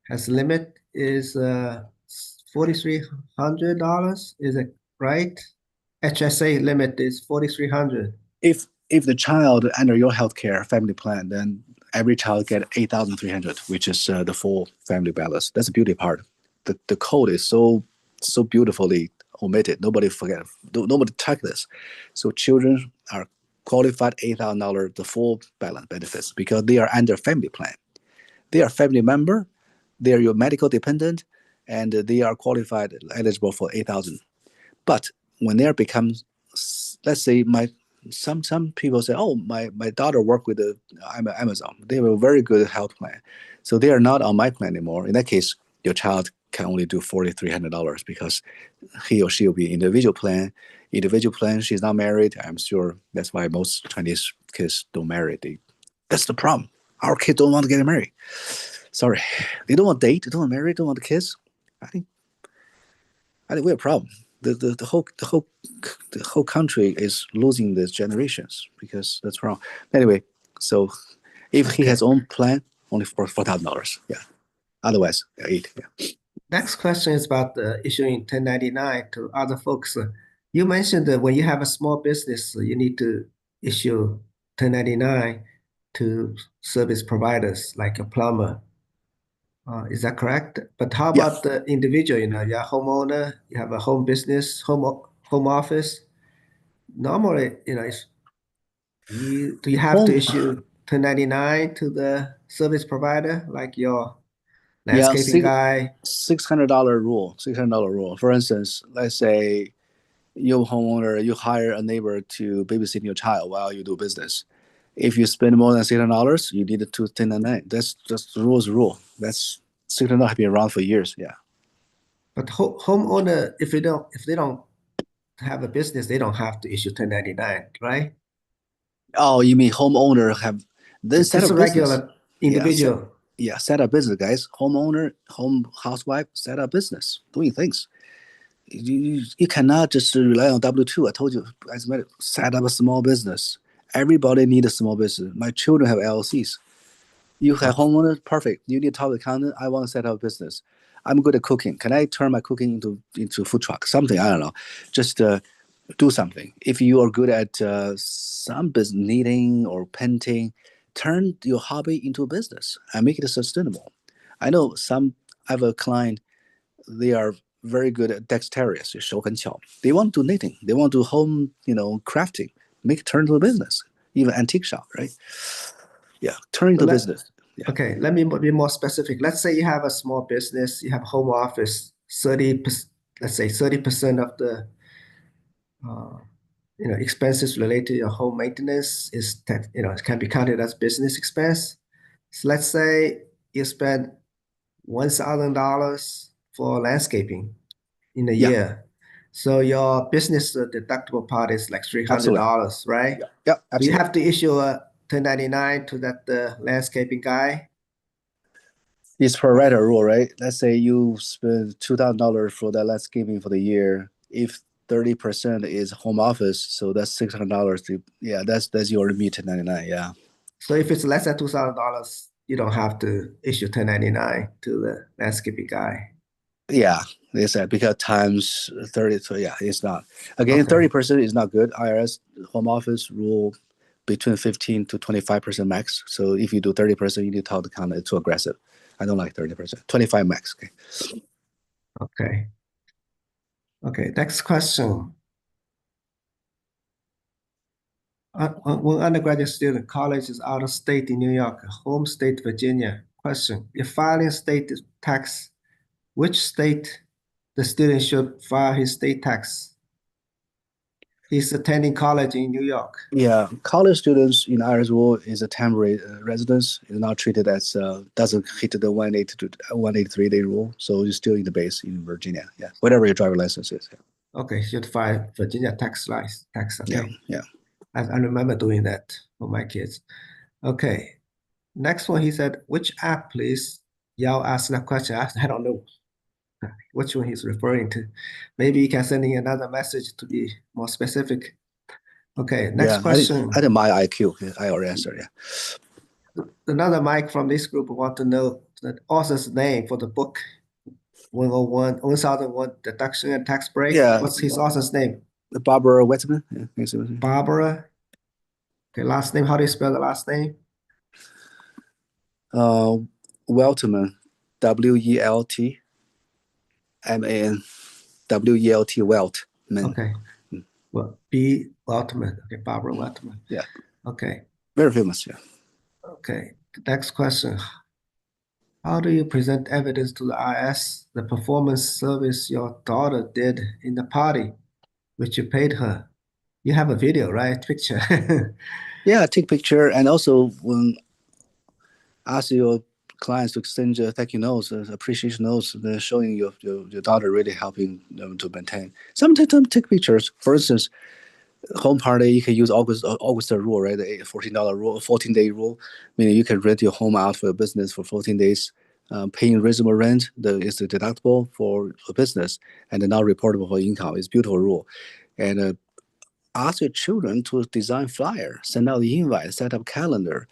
has limit is $4,300. Is it right? HSA limit is $4,300. If the child under your healthcare family plan, then every child get 8,300, which is the full family balance. That's the beauty part. The code is so beautifully omitted. Nobody forget. Nobody check this. So children are qualified $8,000 the full balance benefits because they are under family plan. They are family member. They are your medical dependent, and they are qualified eligible for 8,000. But when they become, let's say some people say, oh, my daughter worked with Amazon. They have a very good health plan. So they are not on my plan anymore. In that case, your child can only do $4,300 because he or she will be individual plan. Individual plan, she's not married. I'm sure that's why most Chinese kids don't marry. That's the problem. Our kids don't want to get married. Sorry. They don't want to date, they don't want to marry, they don't want kids. I think we have a problem. The whole country is losing the generations because that's wrong. Anyway, so if he has own plan, only for $4,000. Yeah. Otherwise, 8. Yeah. Next question is about issuing 1099 to other folks. You mentioned that when you have a small business, you need to issue 1099 to service providers like a plumber. Is that correct? But how Yeah. about the individual? You're a homeowner, you have a home business, home office. Normally, do you have to issue 1099 to the service provider, like your Yeah, landscaping guy? $600 rule. $600 rule. For instance, let's say you homeowner, you hire a neighbor to babysit your child while you do business. If you spend more than $600, you need to 1099. That's just the rule. That's $600 have been around for years. Yeah. But homeowner, if they don't have a business, they don't have to issue 1099, right? Oh, you mean homeowner have then set Just up a business? regular individual. Yeah, set up business, guys. Homeowner, housewife, set up business, doing things. You cannot just rely on W-2. I told you, as set up a small business. Everybody need a small business. My children have LLCs. You have homeowner, perfect. You need top accountant. I want to set up a business. I'm good at cooking. Can I turn my cooking into food truck? Something, I don't know. Just do something. If you are good at some business, knitting or painting, turn your hobby into a business and make it sustainable. I know I have a client, they are very good at dexterous, 手很巧. They want to do knitting. They want to home, crafting, make it turn to a business, even antique shop, right? Yeah, turn into business. Yeah. Okay, let me be more specific. Let's say you have a small business, you have home office, 30%, let's say 30% of the expenses related to your home maintenance is that, it can be counted as business expense. So let's say you spend $1,000 for landscaping in a year. So your business deductible part is like $300, right? Yeah, Do you absolutely. have to issue a 1099 to that landscaping guy? It's per rata rule, right? Let's say you spend $2,000 for that landscaping for the year. If 30% is home office, so that's $600. Yeah, that's your meet 1099. Yeah. So if it's less than $2,000, you don't have to issue 1099 to the landscaping guy. Yeah, they said because times 30. So yeah, it's not. Again, Okay. 30% is not good. IRS home office rule between 15 to 25% max. So if you do 30%, you need to tell the county it's too aggressive. I don't like 30%. 25 max. Okay. Okay, next question. One undergraduate student, college is out of state in New York, home state, Virginia. Question, if filing state tax, which state the student should file his state tax? He's attending college in New York. Yeah, college students in IRS rule is a temporary residence. Is not treated as doesn't hit the 183 day rule, so you're still in the base in Virginia. Yeah, whatever your driver license is. Yeah. Okay, should file Virginia tax. Okay. Yeah. I remember doing that for my kids. Okay. Next one, he said, which app, please? Yao asked that question. I don't know which one he's referring to. Maybe you can send in another message to be more specific. Okay, next question. I did my IQ. I already answered. Yeah. Another Mike from this group want to know the author's name for the book 1001 Deduction and Tax Break. Yeah. What's his author's name? Barbara Wetman. Yeah. Barbara. Okay, last name. How do you spell the last name? Weltman. WELTMAN. Weltman. Okay. Well, B. Weltman. Okay, Barbara Weltman. Yeah. Okay. Very famous. Yeah. Okay. Next question. How do you present evidence to the IRS the performance service your daughter did in the party, which you paid her? You have a video, right? Picture. Yeah, take picture, and also when ask your clients to exchange thank you notes, appreciation notes, they're showing your daughter really helping them to maintain. Sometimes take pictures. For instance, home party, you can use August rule, right? The $14 rule, 14-day rule, meaning you can rent your home out for a business for 14 days, paying reasonable rent. Is the deductible for a business and not reportable for income. It's a beautiful rule, and ask your children to design flyer, send out the invite, set up calendar,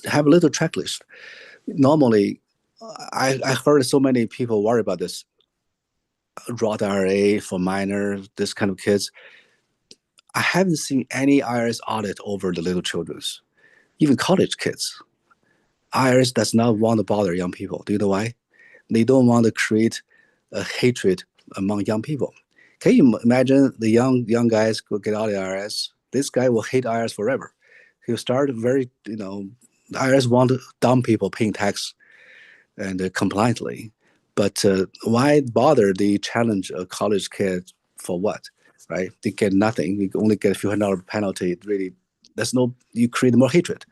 have a little checklist. Normally, I heard so many people worry about this. Roth IRA for minors, this kind of kids. I haven't seen any IRS audit over the little children's, even college kids. IRS does not want to bother young people. Do you know why? They don't want to create a hatred among young people. Can you imagine the young guys go get out of the IRS? This guy will hate IRS forever. He'll start very, the IRS want dumb people paying tax and compliantly. But why bother the challenge a college kid for what, right? They get nothing. You only get a few $100 penalty. It really, you create more hatred.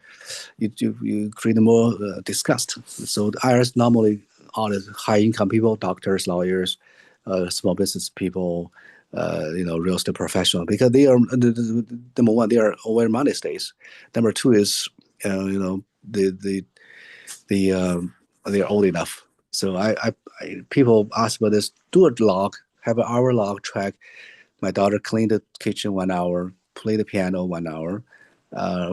You create more disgust. So the IRS normally audit high income people, doctors, lawyers, small business people, real estate professionals, because they are number one, they are where money stays. Number two is they're old enough. So people ask about this. Do a log, have an hour log track. My daughter cleaned the kitchen 1 hour, play the piano 1 hour,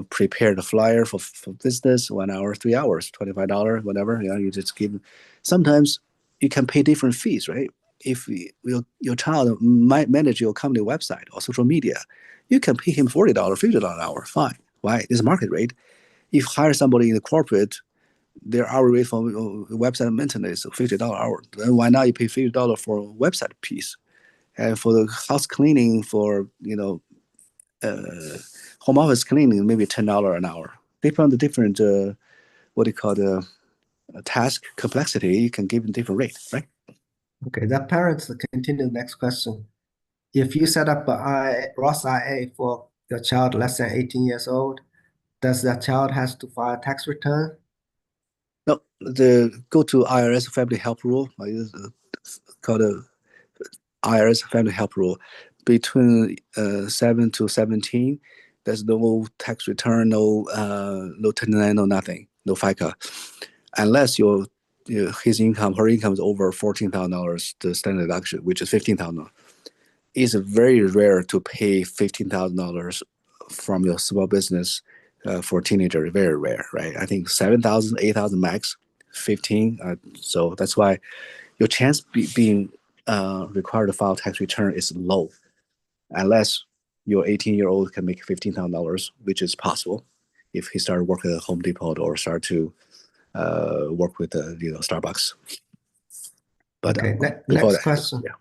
prepare the flyer for business 1 hour, 3 hours, $25, whatever. You just give. Sometimes you can pay different fees, right? If your child might manage your company website or social media, you can pay him $40, $50 an hour. Fine. Why? This is market rate. If you hire somebody in the corporate, their hourly rate for website maintenance is $50 an hour. Then why not you pay $50 for a website piece? And for the house cleaning, for home office cleaning, maybe $10 an hour. Depending on the different what do you call the task complexity, you can give them different rate, right? Okay, that parents continue the next question. If you set up a Roth IRA for your child less than 18 years old, does that child has to file a tax return? No, go to IRS Family Help Rule, called the IRS Family Help Rule. Between 7 to 17, there's no tax return, no 1099, no nothing, no FICA, unless his income, her income is over $14,000, the standard deduction, which is $15,000. It's very rare to pay $15,000 from your small business for a teenager. Very rare, right? I think 7,000, 8,000 max, 15. So that's why your chance being required to file tax return is low, unless your 18-year-old can make $15,000, which is possible if he started working at Home Depot or start to work with Starbucks. But Okay, before next that, question. yeah.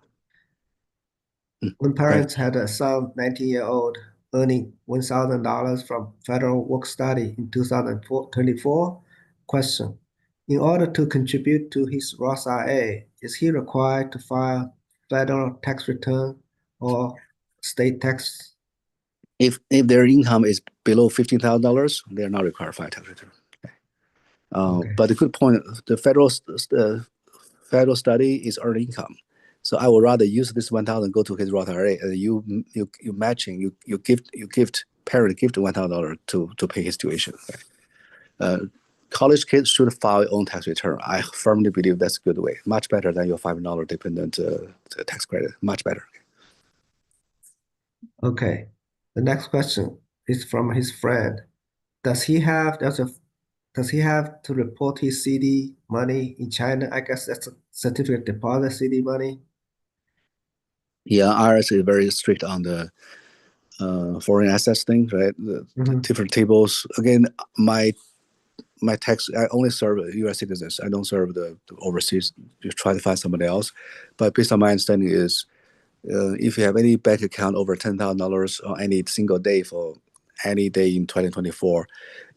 When parents had a son, 19-year-old, earning $1,000 from federal work study in 2024, question: in order to contribute to his Roth IRA, is he required to file federal tax return or state tax? If their income is below $15,000, they're not required to file tax return. Okay. But the good point, the federal study is earned income. So I would rather use this 1,000 go to his Roth IRA, and you matching, you gift parent gift $1,000 to pay his tuition. College kids should file their own tax return. I firmly believe that's a good way. Much better than your $500 dependent tax credit. Much better. Okay. The next question is from his friend. Does he have to report his CD money in China? I guess that's a certificate deposit CD money. Yeah, IRS is very strict on the foreign assets thing, right? The different tables. Again, my tax, I only serve U.S. citizens. I don't serve the overseas. You try to find somebody else. But based on my understanding is, if you have any bank account over $10,000 on any single day for any day in 2024,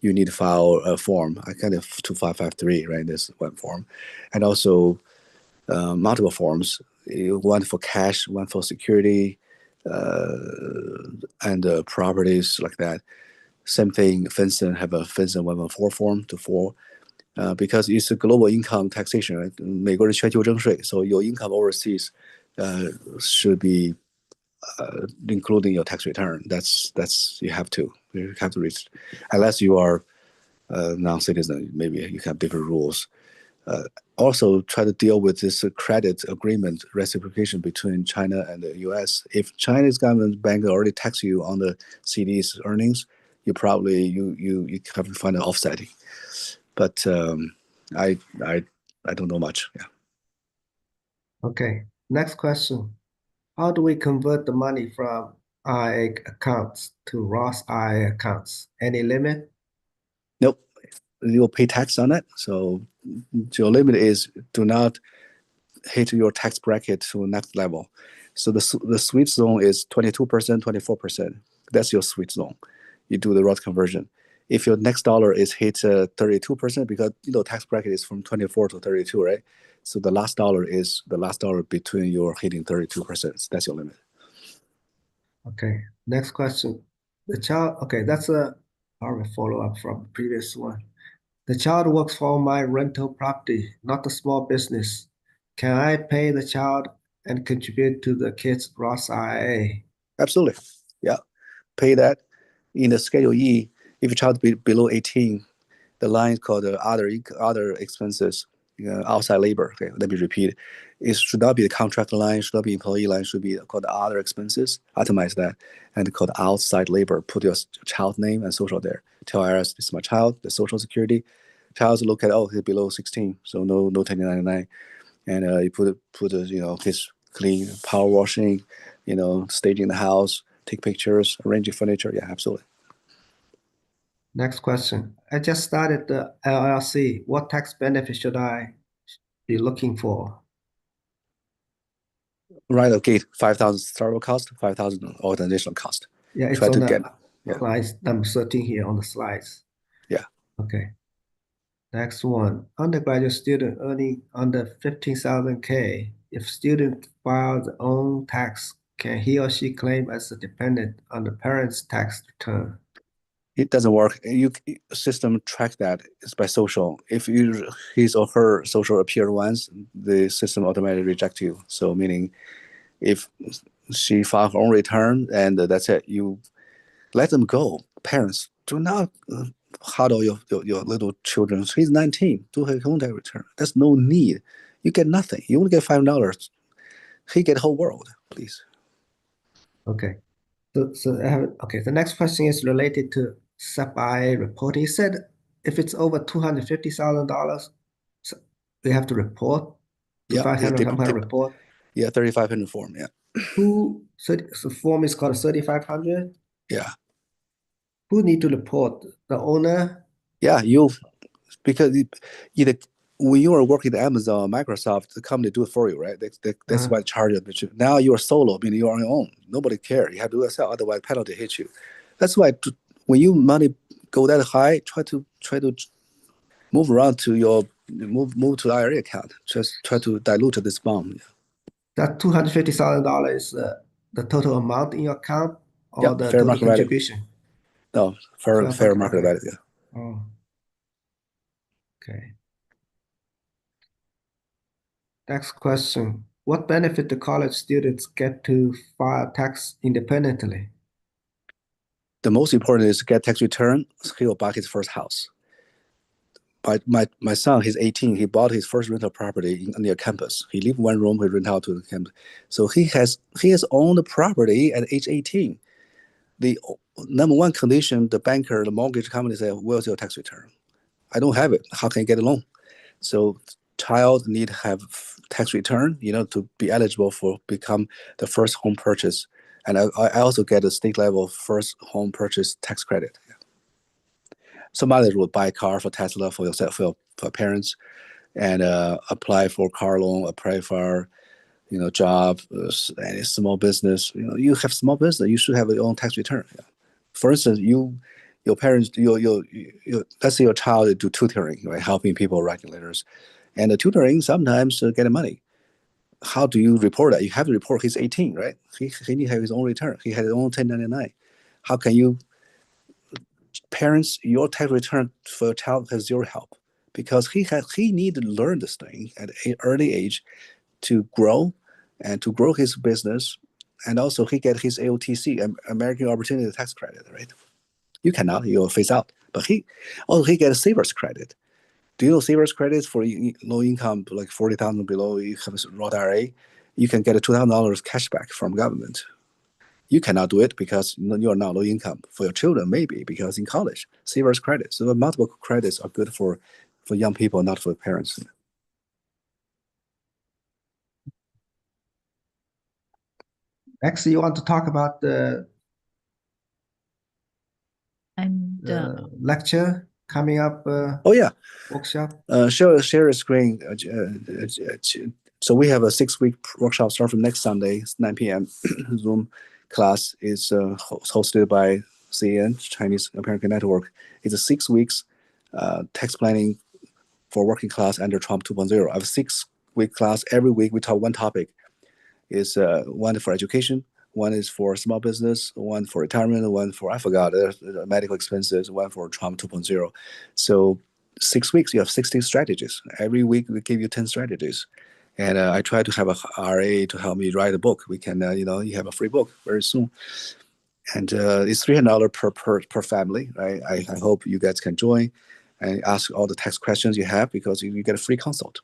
you need to file a form. I kind of 2553, right? This one form, and also multiple forms. One for cash, one for security, and properties like that. Same thing. FinCEN have a FinCEN 114 form to 4. Because it's a global income taxation, right? 美国人全球征税, so your income overseas should be including your tax return. That's you have to reach, unless you are non-citizen. Maybe you have different rules. Also, try to deal with this credit agreement reciprocation between China and the U.S. If Chinese government bank already tax you on the CD's earnings, you probably you have to find an offsetting. But I don't know much. Yeah. Okay. Next question. How do we convert the money from IRA accounts to Roth IRA accounts? Any limit? Nope. You'll pay tax on it. So your limit is do not hit your tax bracket to the next level. So the sweet zone is 22%, 24%. That's your sweet zone. You do the Roth conversion. If your next dollar is hit 32%, because tax bracket is from 24 to 32, right? So the last dollar is the last dollar between your hitting 32%. That's your limit. Okay. Next question. The child. Okay, that's a follow-up from the previous one. The child works for my rental property, not a small business. Can I pay the child and contribute to the kid's Roth IRA? Absolutely. Yeah. Pay that in the Schedule E. If your child be below 18, The line is called other expenses, outside labor. Okay, let me repeat. It should not be the contract line, should not be employee line, should be called other expenses. Itemize that and called outside labor. Put your child name and social there. Tell IRS this is my child, the social security. Child look at, oh, he's below 16, so no 1099. And you put his clean, power washing, staging the house, take pictures, arranging furniture. Yeah, absolutely. Next question. I just started the LLC. What tax benefit should I be looking for? Right, okay, 5,000 startup cost, 5,000 organizational cost. Yeah, it's Try on to the get, yeah. slides. I'm searching here on the slides. Yeah. Okay. Next one. Undergraduate student earning under 15,000 K. If student files their own tax, can he or she claim as a dependent on the parent's tax return? It doesn't work. System track that is by social. If his or her social appear once, the system automatically reject you. So meaning, if she filed her own return and that's it, you let them go. Parents, do not huddle your little children. He's 19, do her own tax return. There's no need. You get nothing. You only get $5. He get whole world, please. Okay. So I have, okay. The next question is related to SEP-IA reporting. He said if it's over $250,000, so we have to report. Yeah, 500 report. Yeah, 3,500 form. Yeah. So the form is called 3,500. Yeah. Who need to report? The owner? Yeah, because either when you are working at Amazon, Microsoft, the company do it for you, right? That's why charge you. Now you are solo, meaning you're on your own. Nobody care. You have to do it yourself, otherwise penalty hits you. That's why when you money go that high, try to move around to your move to the IRA account. Just try to dilute this bomb. That $250,000 is the total amount in your account or the fair total market contribution? Value. No, fair market value. Yeah. Oh. Okay. Next question. What benefit do college students get to file tax independently? The most important is to get tax return. He will buy his first house. My son, he's 18. He bought his first rental property near campus. He lived one room. He rent out to the campus. So he has owned the property at age 18. The number one condition, the banker, the mortgage company say, "Where's your tax return?" I don't have it. How can I get a loan? So child need to have tax return, to be eligible for become the first home purchase. And I also get a state level first home purchase tax credit. Yeah. Some others will buy a car for Tesla for yourself, for parents, and apply for car loan, apply for job, any small business. You have small business, you should have your own tax return. Yeah. For instance, your parents, let's say your child do tutoring, right, helping people write letters, and the tutoring sometimes getting money. How do you report that? You have to report he's 18, right? He need to have his own return. He had his own 1099. How can you, parents, your tax return for your child has zero help because he need to learn this thing at an early age to grow and to grow his business, and also he get his AOTC, American Opportunity Tax Credit, right? You cannot, you'll phase out, but he get a savers credit. Do you know savers credits for low income, like 40,000 below? You have a Roth IRA, you can get a $2,000 cashback from government. You cannot do it because you are not low income. For your children, maybe because in college, savers credits. So the multiple credits are good for young people, not for parents. Next, you want to talk about the lecture coming up? Oh yeah, workshop. Share a screen. So we have a 6-week workshop start from next Sunday, 9 p.m. Zoom class is hosted by CAN, Chinese American Network. It's a 6 weeks tax planning for working class under Trump 2.0. I have a 6-week class. Every week we talk one topic. Is one for education, one is for small business, one for retirement, one for, I forgot, medical expenses, one for Trump 2.0. So 6 weeks, you have 16 strategies. Every week we give you 10 strategies. And I try to have a RA to help me write a book. We can, you have a free book very soon. And it's $300 per family, right? I hope you guys can join. and ask all the tax questions you have because you get a free consult.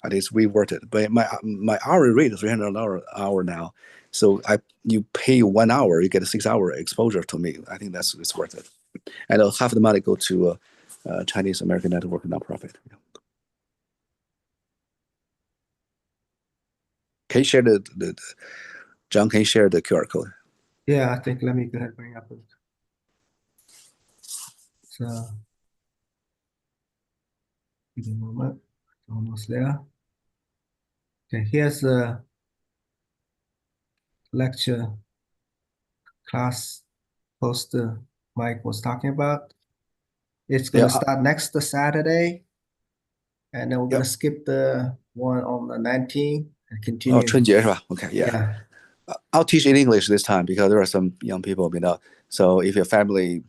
At least we worth it. But my hourly rate is $300 hour now. So you pay 1 hour, you get a 6-hour exposure to me. I think it's worth it. And half the money go to Chinese American Network nonprofit. Can you share the John? Can you share the QR code? Yeah, I think let me go ahead and bring up it. So give me a moment. Almost there. Okay, here's the lecture class poster Mike was talking about. It's gonna start next Saturday, and then we're gonna skip the one on the 19th and continue. 春节是吧? Okay, yeah. I'll teach in English this time because there are some young people, so if your family,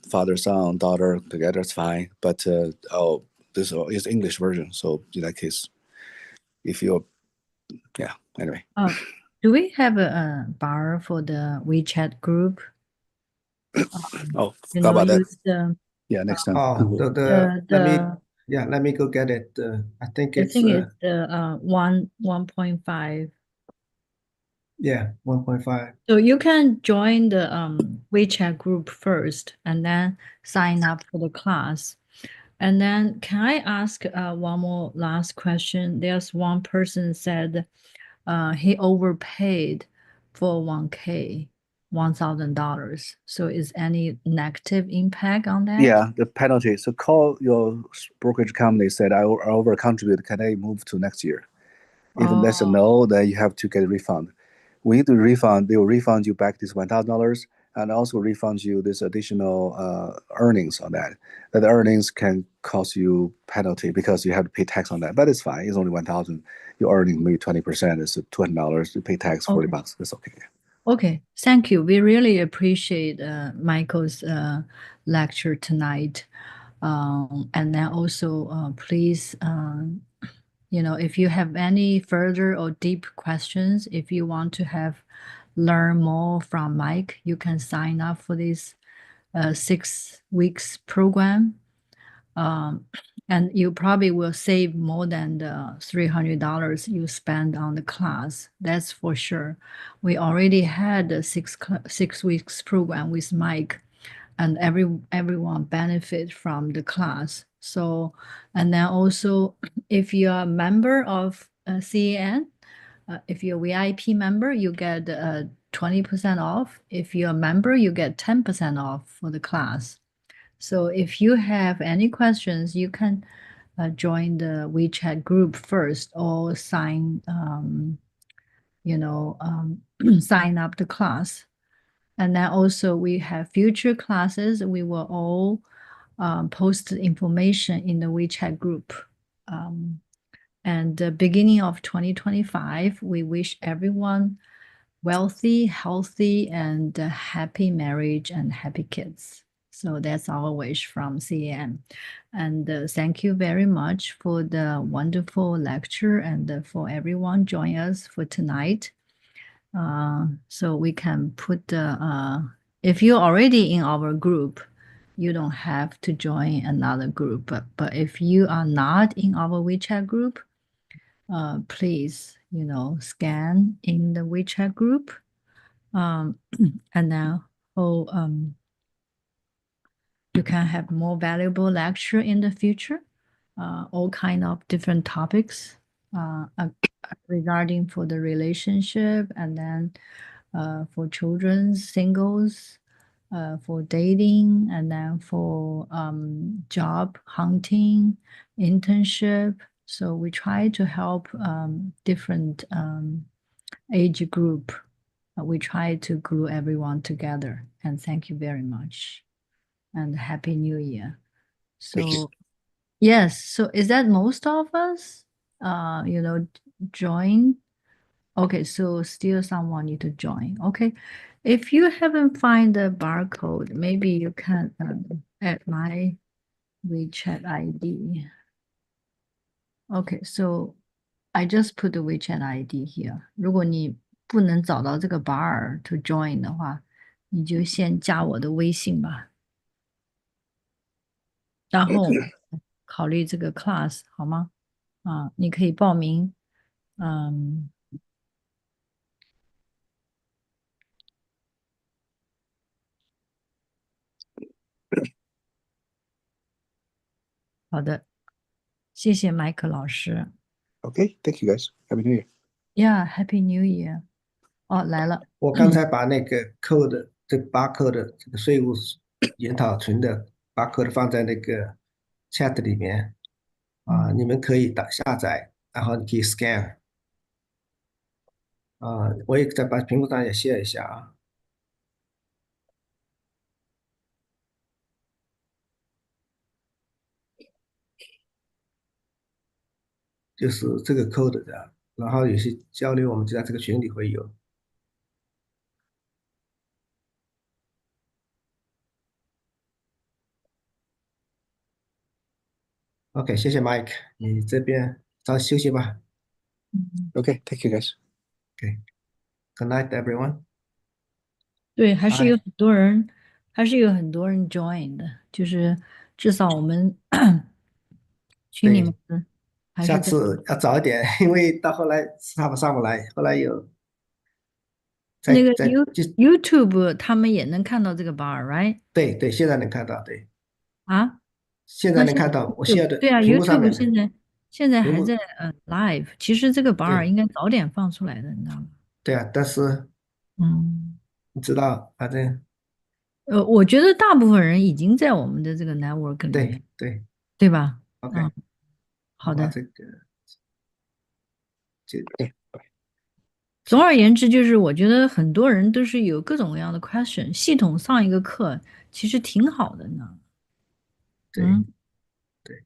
father, son, daughter together, it's fine. But this is English version. So in that case, if you're, anyway. Do we have a bar for the WeChat group? How about that? Yeah, next time. Let me go get it. I think it's the 1.5. Yeah, 1.5. So you can join the WeChat group first and then sign up for the class. And then can I ask one more last question? There's one person said he overpaid for 1K, $1,000. So is any negative impact on that? Yeah, the penalty. So call your brokerage company, said I over contribute. Can I move to next year? If that's a no, then you have to get a refund. We need to refund. They will refund you back this $1,000 and also refund you this additional earnings on that. That earnings can cost you penalty because you have to pay tax on that. But it's fine. It's only $1,000. You're earning maybe 20%. It's $200. You pay tax $40. That's okay. Okay, thank you. We really appreciate Michael's lecture tonight. And then also, please, if you have any further or deep questions, if you want to learn more from Mike, you can sign up for this 6 weeks program. And you probably will save more than the $300 you spend on the class. That's for sure. We already had a 6 weeks program with Mike, and everyone benefit from the class. So, and then also, if you are a member of CAN, if you're a VIP member, you get 20% off. If you're a member, you get 10% off for the class. So if you have any questions, you can join the WeChat group first or sign sign up the class. And then also we have future classes. We will all post information in the WeChat group. And the beginning of 2025, we wish everyone wealthy, healthy, and happy marriage and happy kids. So that's our wish from CAN. And thank you very much for the wonderful lecture and for everyone joining us for tonight. So we can put if you're already in our group, you don't have to join another group. But if you are not in our WeChat group, please, scan in the WeChat group. And now you can have more valuable lecture in the future, all kind of different topics regarding for the relationship, and then for children, singles, for dating, and then for job hunting, internship. So we try to help different age group. We try to glue everyone together. And thank you very much. And Happy New Year. So yes, so is that most of us, join? Okay, so still someone need to join. Okay, if you haven't find the barcode, maybe you can add my WeChat ID. Okay, so I just put the WeChat ID here. 如果你不能找到这个 bar to join 的话，你就先加我的微信吧。然后考虑这个 class 好吗？啊，你可以报名。嗯，好的，谢谢麦克老师。 Okay, thank you guys. Happy New Year. Yeah，Happy New Year。哦，来了。我刚才把那个 code 这8 code 的这个税务研讨群的8 code 放在那个 chat 里面啊，你们可以下载，然后你可以 scan 啊，我也再把屏幕上也 share 一下啊，就是这个 code 的，然后有些交流我们就在这个群里会有。OK，谢谢 Mike，你这边早休息吧。Okay, thank you guys. Good night, everyone。对，还是有哎很多人，还是有很多人 join 的，就是至少我们群里面还下是在次要早一点，因为到后来他们上不来，后来有那个就 YouTube 他们也能看到这个 bar，right？对对，现在能看到，对，啊，现在那现在 能看到我 YouTube share 的对啊屏幕上，YouTube 面的现在屏幕，还在live，其实这个 bar 对应该早点放出来的，你知道吗？对啊，但是嗯，你知道，反正我觉得大部分人已经在我们的这个 network 里面，对对对吧？ ，OK，嗯，好的。我把这个就 Okay, bye. 总而言之，就是我觉得很多人都是有各种各样的 question，系统上一个课其实挺好的呢。对嗯，对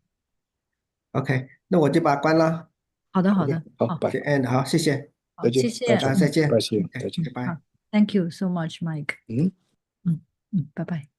，OK，那我就把它关了，好的，好 Okay, 的，好，好，拜。就 end，好，谢谢，好，再见，谢谢，大家大家再见拜谢， ，OK，再见。拜拜。好，Thank you so much, Mike。嗯。拜拜。